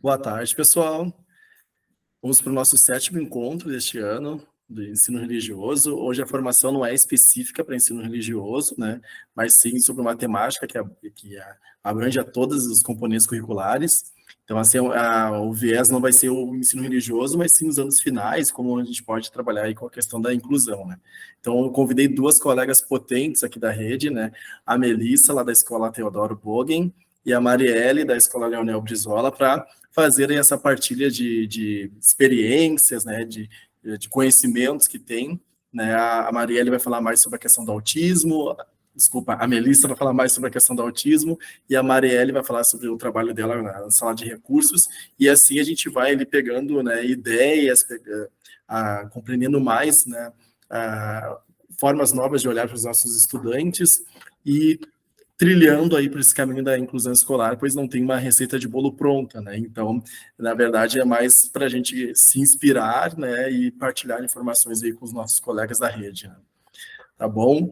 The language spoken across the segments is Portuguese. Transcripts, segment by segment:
Boa tarde, pessoal. Vamos para o nosso 7º encontro deste ano do ensino religioso. Hoje a formação não é específica para ensino religioso, né? Mas sim sobre uma temática que abrange a todos os componentes curriculares. Então, assim, o viés não vai ser o ensino religioso, mas sim os anos finais, como a gente pode trabalhar aí com a questão da inclusão, né? Então, eu convidei 2 colegas potentes aqui da rede, né? A Melissa, lá da Escola Teodoro Bogen, e a Marielle, da Escola Leonel Brizola, para fazerem essa partilha de experiências, né, de conhecimentos que tem. Né? A Marielle vai falar mais sobre a questão do autismo, desculpa, a Melissa vai falar mais sobre a questão do autismo, e a Marielle vai falar sobre o trabalho dela na sala de recursos, e assim a gente vai ali pegando, né, ideias, compreendendo mais, né, formas novas de olhar para os nossos estudantes, e trilhando aí por esse caminho da inclusão escolar, pois não tem uma receita de bolo pronta, né? Então, na verdade, é mais para a gente se inspirar, né, e partilhar informações aí com os nossos colegas da rede, né? Tá bom?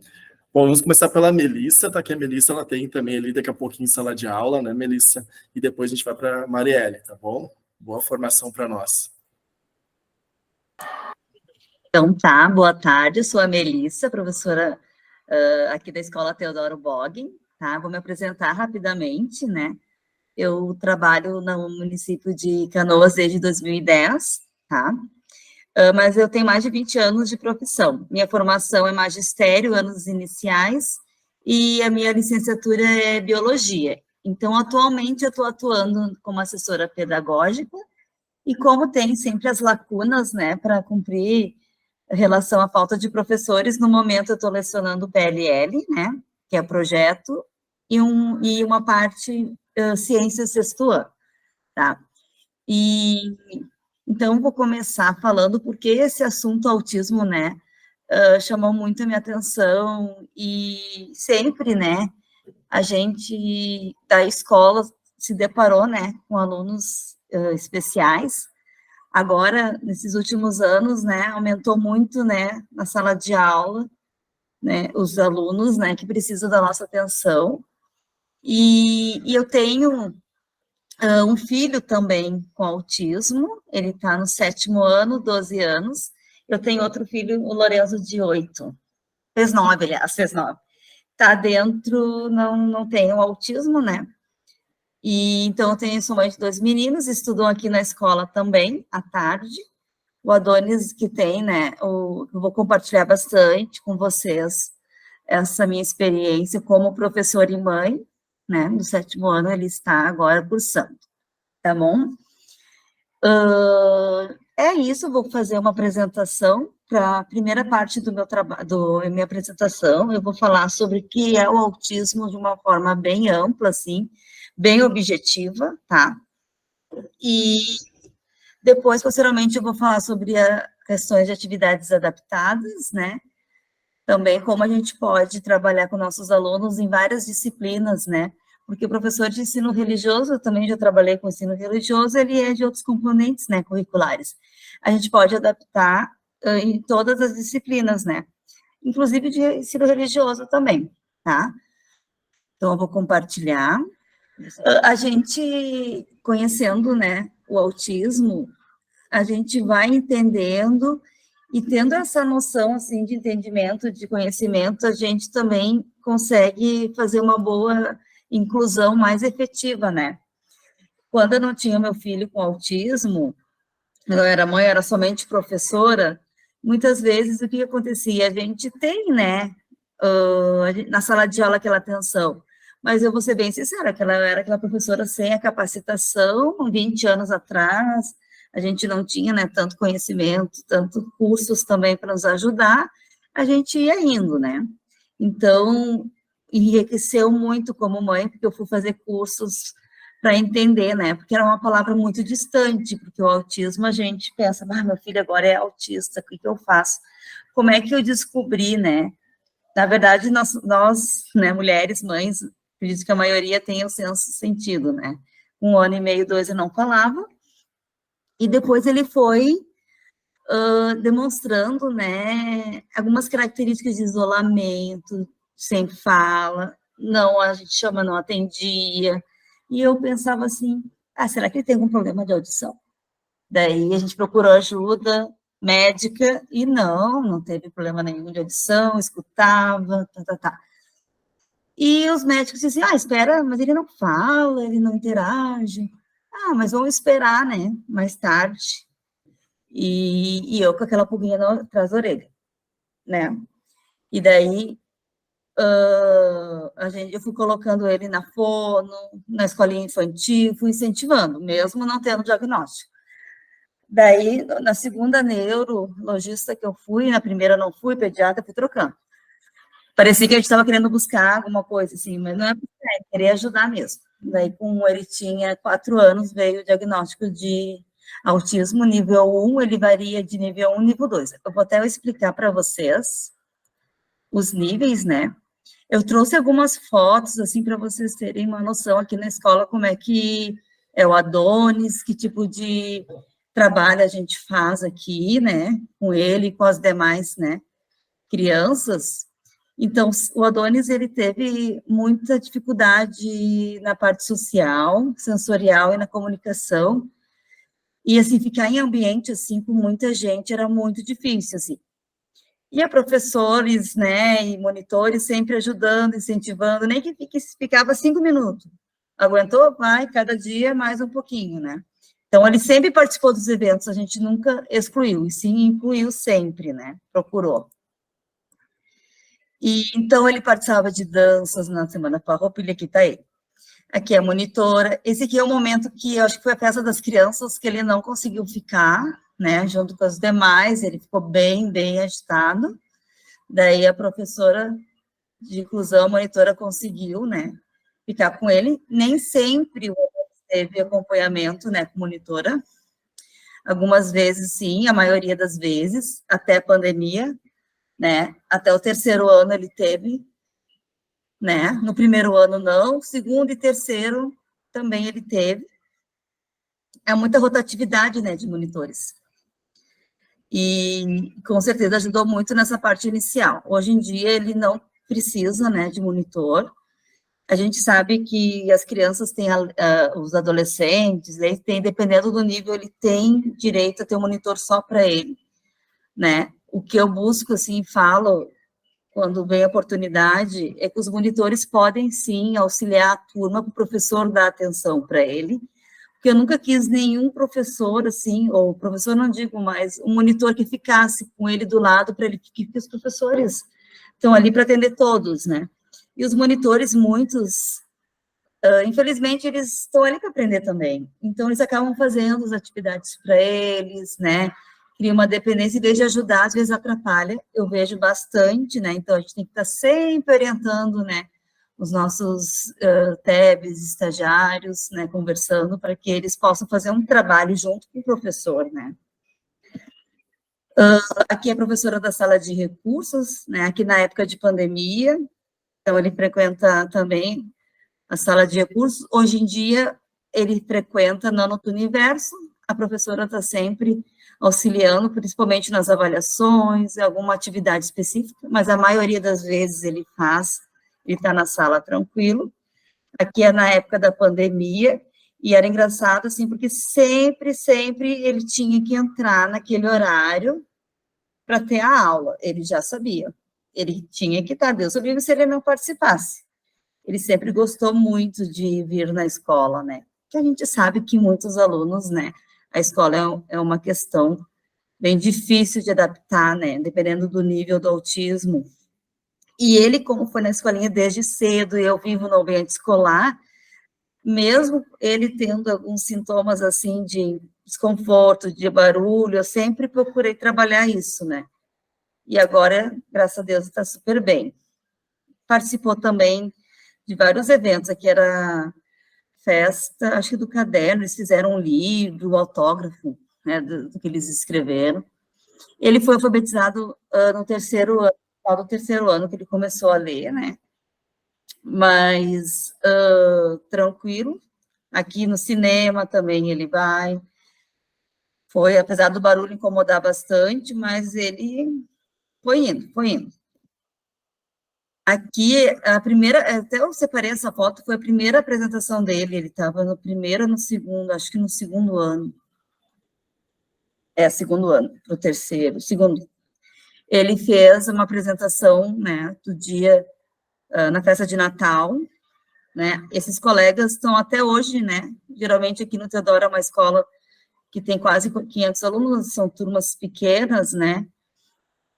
Bom, vamos começar pela Melissa, tá? Que a Melissa, ela tem também ali daqui a pouquinho sala de aula, né, Melissa? E depois a gente vai para a Marielle, tá bom? Boa formação para nós. Então tá, boa tarde, eu sou a Melissa, professora aqui da Escola Teodoro Bogen, tá? Vou me apresentar rapidamente, né? Eu trabalho no município de Canoas desde 2010, tá? Mas eu tenho mais de 20 anos de profissão. Minha formação é magistério, anos iniciais, e a minha licenciatura é biologia. Então, atualmente, eu estou atuando como assessora pedagógica, e como tem sempre as lacunas, né, para cumprir em relação à falta de professores, no momento eu estou lecionando o PLL, né, que é projeto, e uma parte ciências sexto ano, tá? E então vou começar falando porque esse assunto autismo, né, chamou muito a minha atenção e sempre, né, a gente da escola se deparou, né, com alunos especiais. Agora, nesses últimos anos, né, aumentou muito, né, na sala de aula, né, os alunos, né, que precisam da nossa atenção. E eu tenho um filho também com autismo, ele está no 7º ano, 12 anos. Eu tenho outro filho, o Lorenzo, de 8. Fez 9, aliás, fez 9. Está dentro, não tem o autismo, né? E então eu tenho somente 2 meninos, estudam aqui na escola também, à tarde. O Adonis, que tem, né, eu vou compartilhar bastante com vocês essa minha experiência como professora e mãe, né, no 7º ano, ele está agora cursando, tá bom? É isso, vou fazer uma apresentação para a primeira parte do meu trabalho, da minha apresentação, eu vou falar sobre o que é o autismo de uma forma bem ampla, assim, bem objetiva, tá? E depois, posteriormente, eu vou falar sobre questões de atividades adaptadas, né? Também como a gente pode trabalhar com nossos alunos em várias disciplinas, né? Porque o professor de ensino religioso, eu também já trabalhei com ensino religioso, ele é de outros componentes, né, curriculares. A gente pode adaptar em todas as disciplinas, né? Inclusive de ensino religioso também, tá? Então, eu vou compartilhar. A gente, conhecendo, né, o autismo, a gente vai entendendo e tendo essa noção, assim, de entendimento, de conhecimento, a gente também consegue fazer uma boa inclusão mais efetiva, né? Quando eu não tinha meu filho com autismo, eu era mãe, era somente professora, muitas vezes o que acontecia? A gente tem, né, na sala de aula aquela atenção, mas eu vou ser bem sincera, que ela era aquela professora sem a capacitação, 20 anos atrás, a gente não tinha, né, tanto conhecimento, tanto cursos também para nos ajudar, a gente ia indo, né? Então, enriqueceu muito como mãe, porque eu fui fazer cursos para entender, né, porque era uma palavra muito distante, porque o autismo a gente pensa, meu filho agora é autista, o que eu faço? Como é que eu descobri, né? Na verdade, nós, né, mulheres, mães, acredito que a maioria tem o senso sentido, né? 1 ano e meio, 2, eu não falava, e depois ele foi demonstrando, né, algumas características de isolamento, sem fala, não, a gente chama, não atendia, e eu pensava assim, será que ele tem algum problema de audição? Daí a gente procurou ajuda médica e não teve problema nenhum de audição, escutava, tá. E os médicos diziam, espera, mas ele não fala, ele não interage. Mas vamos esperar, né, mais tarde. E eu com aquela pulguinha atrás da orelha, né. E daí, eu fui colocando ele na fono, na escolinha infantil, fui incentivando, mesmo não tendo diagnóstico. Daí, na segunda neurologista que eu fui, na primeira não fui, pediatra, fui trocando. Parecia que a gente estava querendo buscar alguma coisa, assim, mas não é buscar, queria ajudar mesmo. Daí, como ele tinha 4 anos, veio o diagnóstico de autismo nível 1, ele varia de nível 1 nível 2. Eu vou até explicar para vocês os níveis, né? Eu trouxe algumas fotos, assim, para vocês terem uma noção aqui na escola como é que é o Adonis, que tipo de trabalho a gente faz aqui, né, com ele e com as demais, né, crianças. Então, o Adonis, ele teve muita dificuldade na parte social, sensorial e na comunicação, e, assim, ficar em ambiente, assim, com muita gente era muito difícil, assim. E a professores, né, e monitores sempre ajudando, incentivando, nem que ficava 5 minutos. Aguentou? Vai, cada dia mais um pouquinho, né? Então, ele sempre participou dos eventos, a gente nunca excluiu, e sim incluiu sempre, né? Procurou. E, então, ele participava de danças na Semana Farroupilha, aqui está ele. Aqui é a monitora. Esse aqui é o momento que eu acho que foi a festa das crianças, que ele não conseguiu ficar, né, junto com os demais, ele ficou bem, bem agitado. Daí a professora de inclusão, a monitora, conseguiu, né, ficar com ele. Nem sempre teve acompanhamento, né, com monitora. Algumas vezes, sim, a maioria das vezes, até a pandemia, né, até o 3º ano ele teve, né, no 1º ano não, 2º e 3º também ele teve. É muita rotatividade, né, de monitores. E, com certeza, ajudou muito nessa parte inicial. Hoje em dia, ele não precisa, né, de monitor. A gente sabe que as crianças têm, os adolescentes, eles têm, dependendo do nível, ele tem direito a ter um monitor só para ele, né? O que eu busco, assim, falo, quando vem a oportunidade, é que os monitores podem, sim, auxiliar a turma, para o professor dar atenção para ele, porque eu nunca quis nenhum professor, assim, ou professor não digo, mas um monitor que ficasse com ele do lado, para ele, que os professores estão ali para atender todos, né? E os monitores, muitos, infelizmente, eles estão ali para aprender também. Então, eles acabam fazendo as atividades para eles, né? Cria uma dependência, em vez de ajudar, às vezes atrapalha. Eu vejo bastante, né? Então, a gente tem que estar sempre orientando, né? Os nossos TEBs, estagiários, né? Conversando para que eles possam fazer um trabalho junto com o professor, né? Aqui é a professora da sala de recursos, né? Aqui na época de pandemia, então ele frequenta também a sala de recursos. Hoje em dia, ele frequenta Nono Universo, a professora está sempre auxiliando, principalmente nas avaliações, alguma atividade específica, mas a maioria das vezes ele está na sala tranquilo. Aqui é na época da pandemia, e era engraçado, assim, porque sempre ele tinha que entrar naquele horário para ter a aula, ele já sabia, ele tinha que estar, Deus o livre se ele não participasse. Ele sempre gostou muito de vir na escola, né? Que a gente sabe que muitos alunos, né? A escola é uma questão bem difícil de adaptar, né? Dependendo do nível do autismo. E ele, como foi na escolinha desde cedo, e eu vivo no ambiente escolar, mesmo ele tendo alguns sintomas, assim, de desconforto, de barulho, eu sempre procurei trabalhar isso, né? E agora, graças a Deus, está super bem. Participou também de vários eventos, aqui era festa, acho que do caderno, eles fizeram um livro, um autógrafo, né, do que eles escreveram. Ele foi alfabetizado no 3º ano que ele começou a ler, né, mas tranquilo. Aqui no cinema também ele vai, apesar do barulho incomodar bastante, mas ele foi indo. Aqui, a primeira, até eu separei essa foto, foi a primeira apresentação dele, ele estava no primeiro ou no segundo, acho que no segundo ano. Segundo ano, para o terceiro, segundo. Ele fez uma apresentação, né, do dia, na festa de Natal, né, esses colegas estão até hoje, né, geralmente aqui no Teodoro é uma escola que tem quase 500 alunos, são turmas pequenas, né,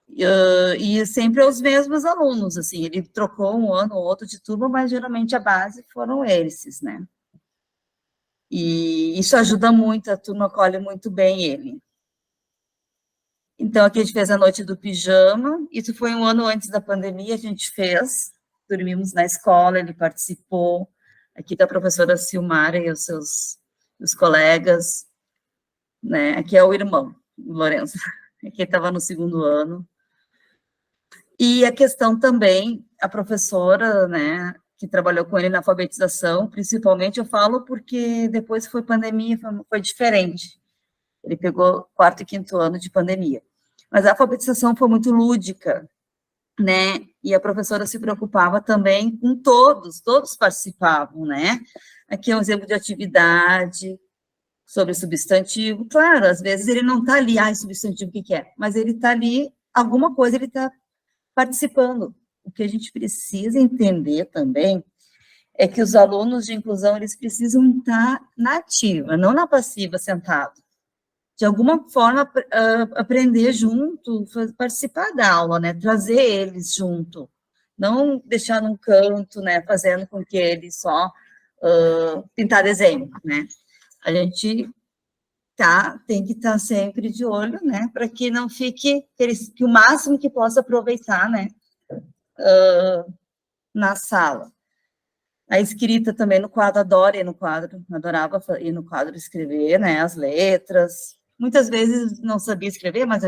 e sempre os mesmos alunos, assim, ele trocou um ano ou outro de turma, mas geralmente a base foram esses, né. E isso ajuda muito, a turma acolhe muito bem ele. Então, aqui a gente fez a noite do pijama, isso foi um ano antes da pandemia, a gente fez, dormimos na escola, ele participou, aqui da professora Silmara e os colegas, né, aqui é o irmão, o Lourenço, aqui estava no segundo ano. E a questão também, a professora, né, que trabalhou com ele na alfabetização, principalmente eu falo porque depois foi pandemia, foi diferente. Ele pegou 4º e 5º ano de pandemia. Mas a alfabetização foi muito lúdica, né? E a professora se preocupava também com todos participavam, né? Aqui é um exemplo de atividade sobre substantivo. Claro, às vezes ele não está ali, substantivo, o que é? Mas ele está ali, alguma coisa ele está participando. O que a gente precisa entender também é que os alunos de inclusão, eles precisam estar na ativa, não na passiva, sentado. De alguma forma, aprender junto, participar da aula, né, trazer eles junto, não deixar num canto, né, fazendo com que eles só pintar desenho, né. A gente tem que estar sempre de olho, né, para que não fique, que o máximo que possa aproveitar, né, na sala. A escrita também no quadro, adorava ir no quadro escrever, né, as letras. Muitas vezes não sabia escrever, mas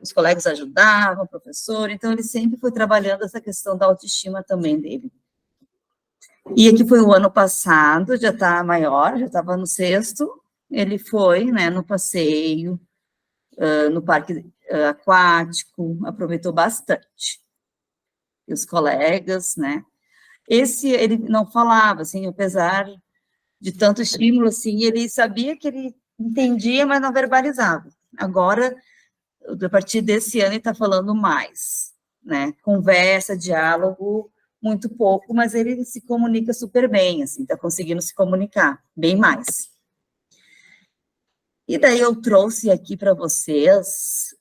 os colegas ajudavam, o professor, então ele sempre foi trabalhando essa questão da autoestima também dele. E aqui foi o ano passado, já está maior, já estava no 6º, ele foi, né, no passeio, no parque aquático, aproveitou bastante. E os colegas, né, ele não falava, assim, apesar de tanto estímulo, assim, ele sabia que ele entendia, mas não verbalizava. Agora, a partir desse ano, ele está falando mais, né? Conversa, diálogo, muito pouco, mas ele se comunica super bem, assim, está conseguindo se comunicar bem mais. E daí eu trouxe aqui para vocês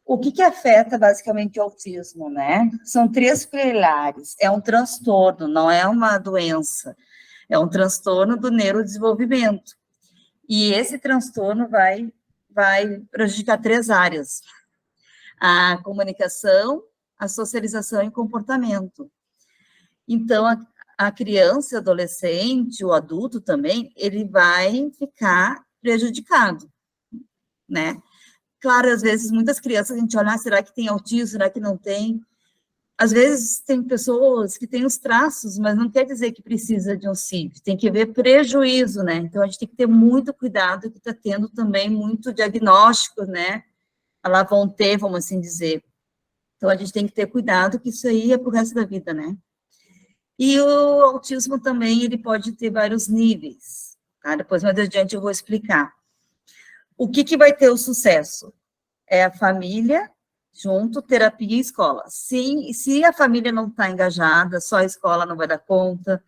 o que afeta basicamente o autismo, né? São 3 pilares, é um transtorno, não é uma doença, é um transtorno do neurodesenvolvimento. E esse transtorno vai prejudicar 3 áreas: a comunicação, a socialização e comportamento. Então, a criança, adolescente, o adulto também, ele vai ficar prejudicado, né? Claro, às vezes, muitas crianças, a gente olha, será que tem autismo, será que não tem? Às vezes, tem pessoas que têm os traços, mas não quer dizer que precisa de um CID, tem que ver prejuízo, né? Então, a gente tem que ter muito cuidado, que está tendo também muito diagnóstico, né? Lá vão ter, vamos assim dizer. Então, a gente tem que ter cuidado, que isso aí é pro resto da vida, né? E o autismo também, ele pode ter vários níveis, tá? Depois, mais adiante, eu vou explicar. O que vai ter o sucesso? É a família, junto, terapia e escola. Sim, se a família não está engajada, só a escola não vai dar conta,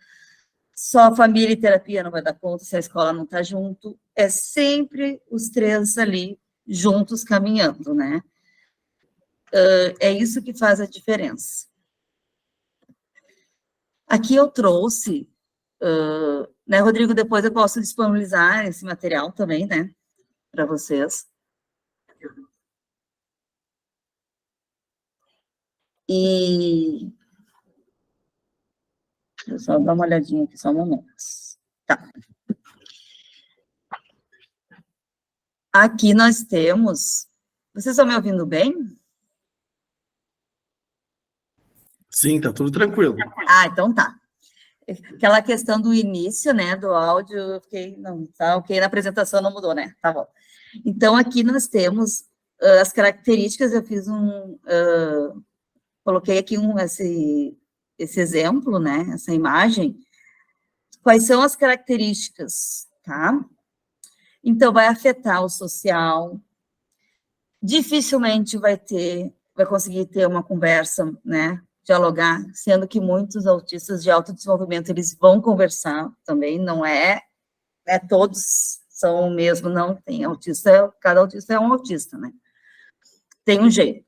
só a família e terapia não vai dar conta, se a escola não está junto, é sempre os 3 ali, juntos, caminhando, né? É isso que faz a diferença. Aqui eu trouxe, né, Rodrigo, depois eu posso disponibilizar esse material também, né, para vocês. E deixa eu só dar uma olhadinha aqui, só um momento. Tá. Aqui nós temos... Vocês estão me ouvindo bem? Sim, tá tudo tranquilo. Então tá. Aquela questão do início, né, do áudio, eu fiquei, não, tá ok, na apresentação não mudou, né, tá bom. Então, aqui nós temos as características, eu fiz coloquei aqui esse exemplo, né, essa imagem. Quais são as características, tá? Então, vai afetar o social, dificilmente vai conseguir ter uma conversa, né, dialogar, sendo que muitos autistas de autodesenvolvimento, eles vão conversar também, não é todos são o mesmo, não, tem autista, cada autista é um autista, né, tem um jeito.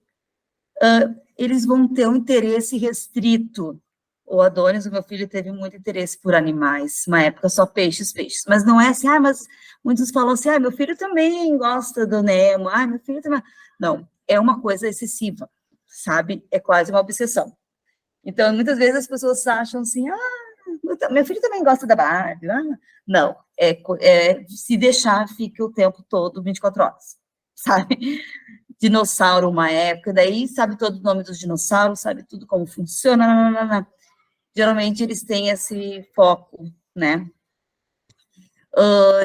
Eles vão ter um interesse restrito. O Adonis, o meu filho, teve muito interesse por animais, uma época só peixes, mas não é assim, mas muitos falam assim, meu filho também gosta do Nemo, meu filho também... Não, é uma coisa excessiva, sabe? É quase uma obsessão. Então, muitas vezes as pessoas acham assim, meu filho também gosta da Barbie. Não, se deixar, fica o tempo todo, 24 horas, sabe? Dinossauro, uma época, daí sabe todo o nome dos dinossauros, sabe tudo como funciona, geralmente eles têm esse foco, né?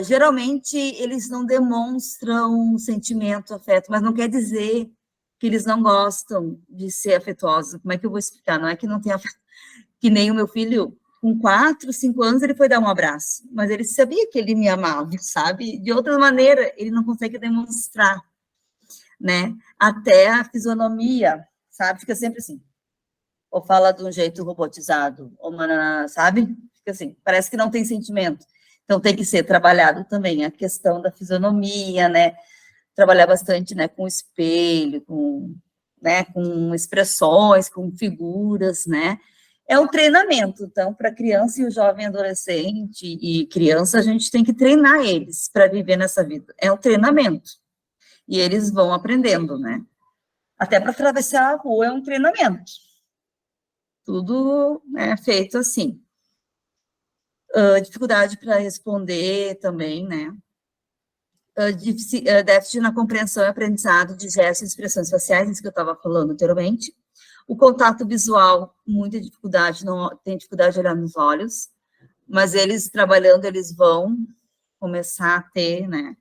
Geralmente eles não demonstram sentimento, afeto, mas não quer dizer que eles não gostam de ser afetuosos. Como é que eu vou explicar? Não é que não tem afeto, que nem o meu filho, com 4, 5 anos, ele foi dar um abraço, mas ele sabia que ele me amava, sabe? De outra maneira, ele não consegue demonstrar, né? Até a fisionomia, sabe? Fica sempre assim. Ou fala de um jeito robotizado, ou sabe? Fica assim, parece que não tem sentimento. Então, tem que ser trabalhado também a questão da fisionomia, né? Trabalhar bastante, né, com espelho, com expressões, com figuras, né? É um treinamento, então, para criança e o jovem adolescente e criança, a gente tem que treinar eles para viver nessa vida. É um treinamento. E eles vão aprendendo, né? Até para atravessar a rua é um treinamento. Tudo é feito assim. Dificuldade para responder também, né? Déficit na compreensão e aprendizado de gestos e expressões faciais, isso que eu estava falando anteriormente. O contato visual, muita dificuldade, não tem dificuldade de olhar nos olhos, mas eles trabalhando, eles vão começar a ter, né?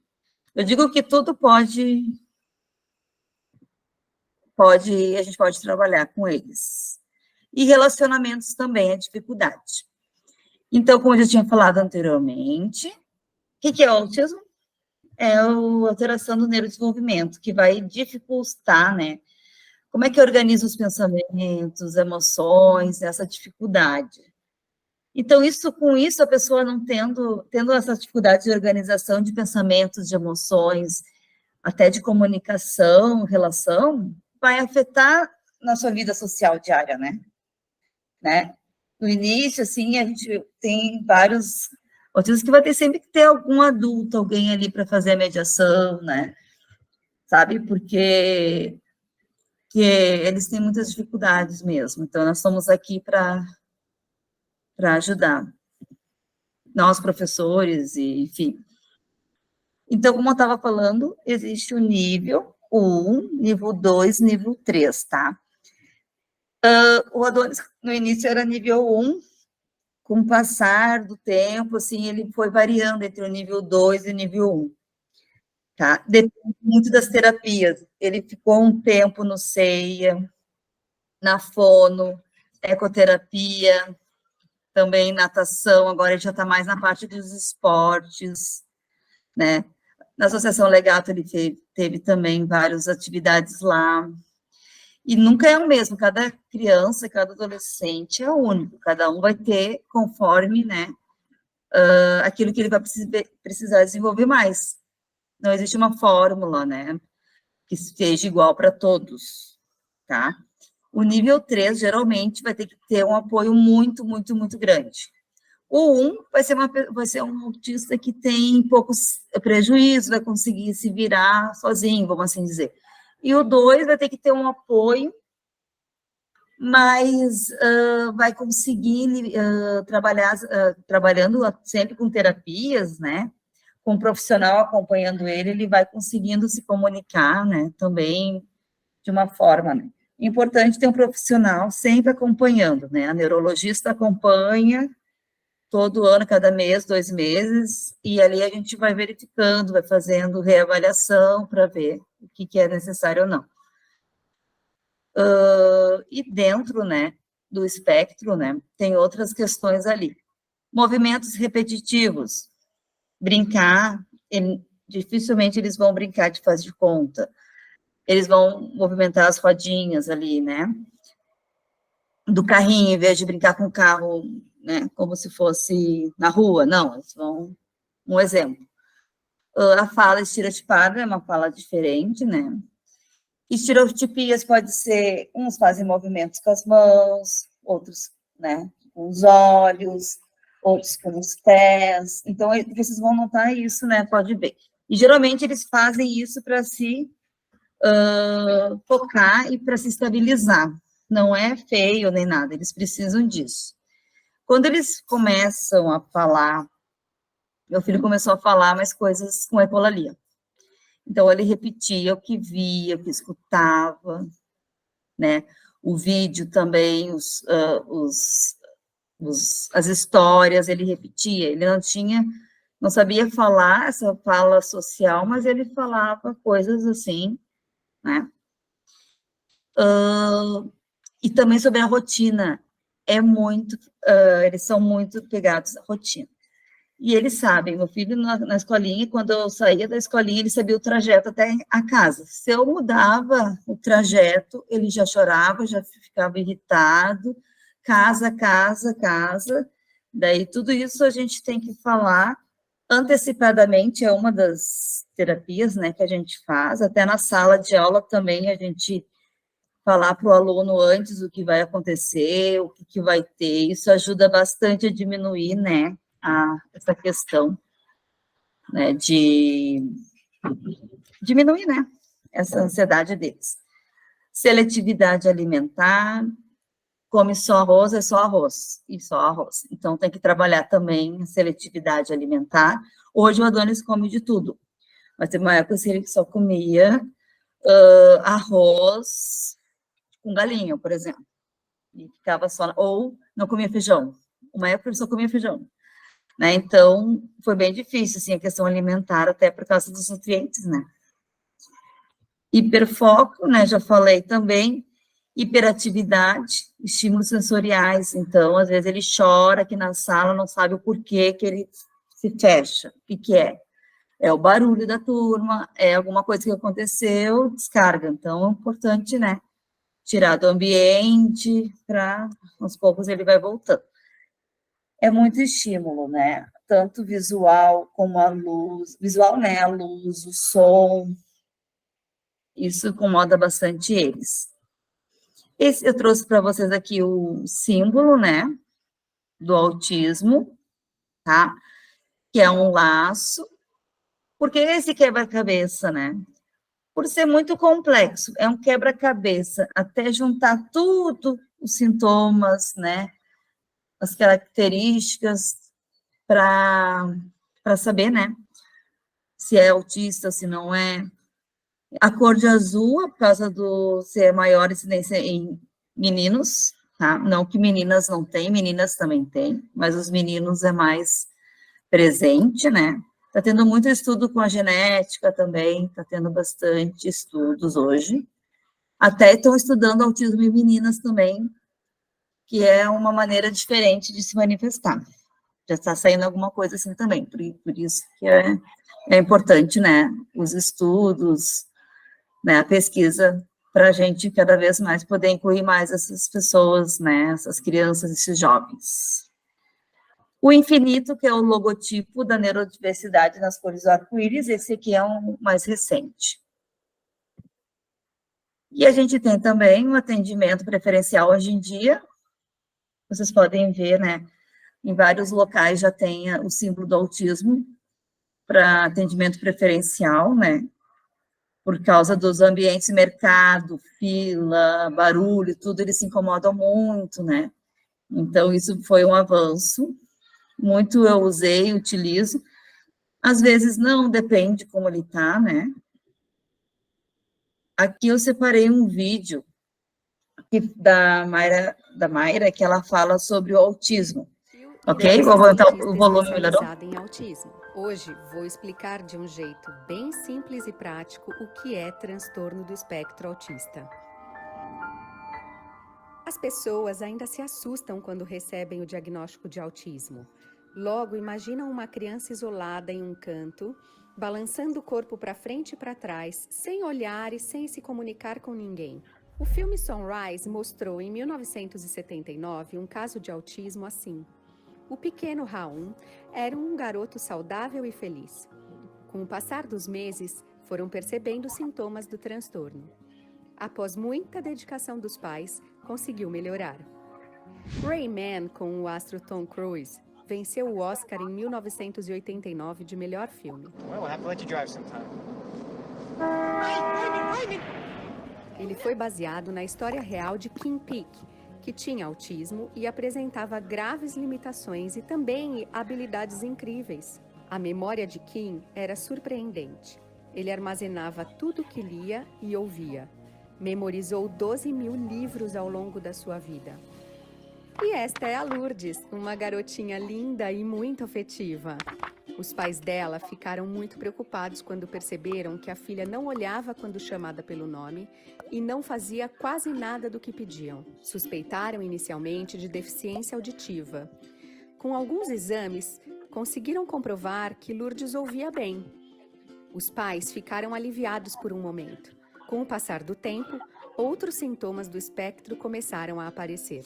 Eu digo que tudo a gente pode trabalhar com eles. E relacionamentos também é dificuldade. Então, como eu já tinha falado anteriormente, o que é o autismo? É a alteração do neurodesenvolvimento, que vai dificultar, né? Como é que organiza os pensamentos, emoções, essa dificuldade. Então, com isso, a pessoa não tendo essa dificuldade de organização de pensamentos, de emoções, até de comunicação, relação, vai afetar na sua vida social diária, né? No início, assim, a gente tem vários autistas que vai ter sempre que ter algum adulto, alguém ali para fazer a mediação, né? Sabe? Porque eles têm muitas dificuldades mesmo. Então, nós estamos aqui para ajudar. Nós, professores, e, enfim. Então, como eu estava falando, existe o nível 1, nível 2, nível 3, tá? O Adonis, no início, era nível 1, com o passar do tempo, assim, ele foi variando entre o nível 2 e o nível 1, tá? Depende muito das terapias. Ele ficou um tempo no CEIA, na fono, ecoterapia, também natação, agora ele já está mais na parte dos esportes, né? Na Associação Legato ele teve também várias atividades lá, e nunca é o mesmo, cada criança, cada adolescente é único, cada um vai ter conforme, né, aquilo que ele vai precisar desenvolver mais. Não existe uma fórmula, né, que seja igual para todos, tá? O nível 3, geralmente, vai ter que ter um apoio muito, muito, muito grande. O 1 vai ser um autista que tem poucos prejuízos, vai conseguir se virar sozinho, vamos assim dizer. E o 2 vai ter que ter um apoio, mas vai conseguir trabalhar, trabalhando sempre com terapias, né? Com um profissional acompanhando ele vai conseguindo se comunicar, né? Também de uma forma, né? Importante ter um profissional sempre acompanhando, né? A neurologista acompanha todo ano, cada mês, 2 meses, e ali a gente vai verificando, vai fazendo reavaliação para ver o que é necessário ou não. E dentro, né, do espectro, né, tem outras questões ali. Movimentos repetitivos, brincar, dificilmente eles vão brincar de faz de conta, eles vão movimentar as rodinhas ali, né, do carrinho, em vez de brincar com o carro, né, como se fosse na rua, não, eles vão, um exemplo. A fala estereotipada é uma fala diferente, né, estereotipias pode ser, uns fazem movimentos com as mãos, outros, né, com os olhos, outros com os pés, então vocês vão notar isso, né, pode ver. E geralmente eles fazem isso para se focar e para se estabilizar, não é feio nem nada, eles precisam disso. Quando eles começam a falar, meu filho começou a falar mais coisas com ecolalia. Então, ele repetia o que via, o que escutava, né? O vídeo também, as histórias, ele repetia. Ele não sabia falar essa fala social, mas ele falava coisas assim, né? E também sobre a rotina. Eles são muito pegados à rotina. E eles sabem, meu filho na escolinha, quando eu saía da escolinha, ele sabia o trajeto até a casa. Se eu mudava o trajeto, ele já chorava, já ficava irritado, casa, casa, casa. Daí, tudo isso a gente tem que falar antecipadamente, é uma das terapias, né, que a gente faz. Até na sala de aula também a gente falar para o aluno antes o que vai acontecer, o que vai ter. Isso ajuda bastante a diminuir, né, essa questão, né, de diminuir, né, essa ansiedade deles. Seletividade alimentar, come só arroz, é só arroz, e só arroz. Então, tem que trabalhar também a seletividade alimentar. Hoje, o Adonis come de tudo, mas teve uma época que ele só comia arroz com galinha, por exemplo, e ficava só, ou não comia feijão. Uma época ele só comia feijão. Né? Então, foi bem difícil, assim, a questão alimentar, até por causa dos nutrientes, né? Hiperfoco, né, já falei também, hiperatividade, estímulos sensoriais, então, às vezes ele chora aqui na sala, não sabe o porquê que ele se fecha, o que é? É o barulho da turma, é alguma coisa que aconteceu, descarga, então, é importante, né, tirar do ambiente, para, aos poucos, ele vai voltando. É muito estímulo, né? Tanto visual como a luz, visual, né? A luz, o som, isso incomoda bastante eles. Eu trouxe para vocês aqui o símbolo, né? Do autismo, tá? Que é um laço. Porque esse quebra-cabeça, né? Por ser muito complexo, é um quebra-cabeça, até juntar tudo, os sintomas, né? As características, para saber, né, se é autista, se não é. A cor de azul, por causa do ser maior incidência em meninos, tá? Não que meninas não têm, meninas também têm, mas os meninos é mais presente, né? Tá tendo muito estudo com a genética também, tá tendo bastante estudos hoje. Até estão estudando autismo em meninas também, que é uma maneira diferente de se manifestar. Já está saindo alguma coisa assim também, por isso que é importante, né, os estudos, né, a pesquisa, para a gente cada vez mais poder incluir mais essas pessoas, né, essas crianças, esses jovens. O infinito, que é o logotipo da neurodiversidade nas cores do arco-íris, esse aqui é um mais recente. E a gente tem também um atendimento preferencial hoje em dia, vocês podem ver, né, em vários locais já tem o símbolo do autismo para atendimento preferencial, né? Por causa dos ambientes, mercado, fila, barulho, tudo, eles se incomodam muito, né? Então, isso foi um avanço. Muito eu usei, utilizo. Às vezes não, depende como ele tá, né? Aqui eu separei um vídeo da Mayra, que ela fala sobre o autismo. Ok? Vou aumentar o volume, melhorou? Em autismo. Hoje vou explicar de um jeito bem simples e prático o que é transtorno do espectro autista. As pessoas ainda se assustam quando recebem o diagnóstico de autismo. Logo, imaginam uma criança isolada em um canto, balançando o corpo para frente e para trás, sem olhar e sem se comunicar com ninguém. O filme Sunrise mostrou em 1979 um caso de autismo assim. O pequeno Raul era um garoto saudável e feliz. Com o passar dos meses, foram percebendo os sintomas do transtorno. Após muita dedicação dos pais, conseguiu melhorar. Rayman, com o astro Tom Cruise, venceu o Oscar em 1989 de melhor filme. Well, we'll have to let you drive sometime. Ele foi baseado na história real de Kim Peek, que tinha autismo e apresentava graves limitações e também habilidades incríveis. A memória de Kim era surpreendente. Ele armazenava tudo o que lia e ouvia. Memorizou 12.000 livros ao longo da sua vida. E esta é a Lourdes, uma garotinha linda e muito afetiva. Os pais dela ficaram muito preocupados quando perceberam que a filha não olhava quando chamada pelo nome e não fazia quase nada do que pediam. Suspeitaram inicialmente de deficiência auditiva. Com alguns exames, conseguiram comprovar que Lourdes ouvia bem. Os pais ficaram aliviados por um momento. Com o passar do tempo, outros sintomas do espectro começaram a aparecer.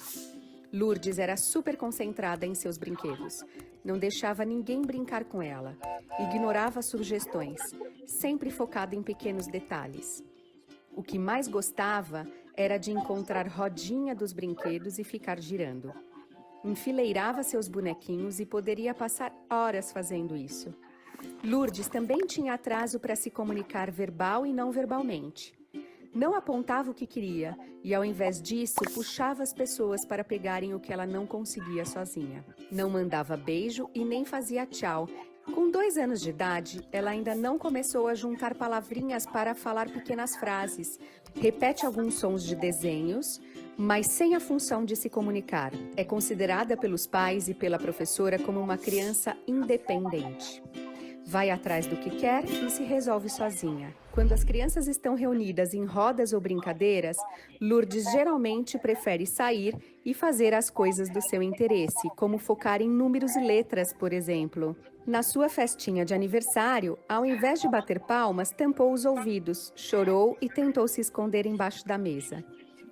Lourdes era super concentrada em seus brinquedos. Não deixava ninguém brincar com ela. Ignorava sugestões, sempre focada em pequenos detalhes. O que mais gostava era de encontrar rodinha dos brinquedos e ficar girando. Enfileirava seus bonequinhos e poderia passar horas fazendo isso. Lourdes também tinha atraso para se comunicar verbal e não verbalmente. Não apontava o que queria e, ao invés disso, puxava as pessoas para pegarem o que ela não conseguia sozinha. Não mandava beijo e nem fazia tchau. Com 2 anos de idade, ela ainda não começou a juntar palavrinhas para falar pequenas frases. Repete alguns sons de desenhos, mas sem a função de se comunicar. É considerada pelos pais e pela professora como uma criança independente. Vai atrás do que quer e se resolve sozinha. Quando as crianças estão reunidas em rodas ou brincadeiras, Lourdes geralmente prefere sair e fazer as coisas do seu interesse, como focar em números e letras, por exemplo. Na sua festinha de aniversário, ao invés de bater palmas, tampou os ouvidos, chorou e tentou se esconder embaixo da mesa.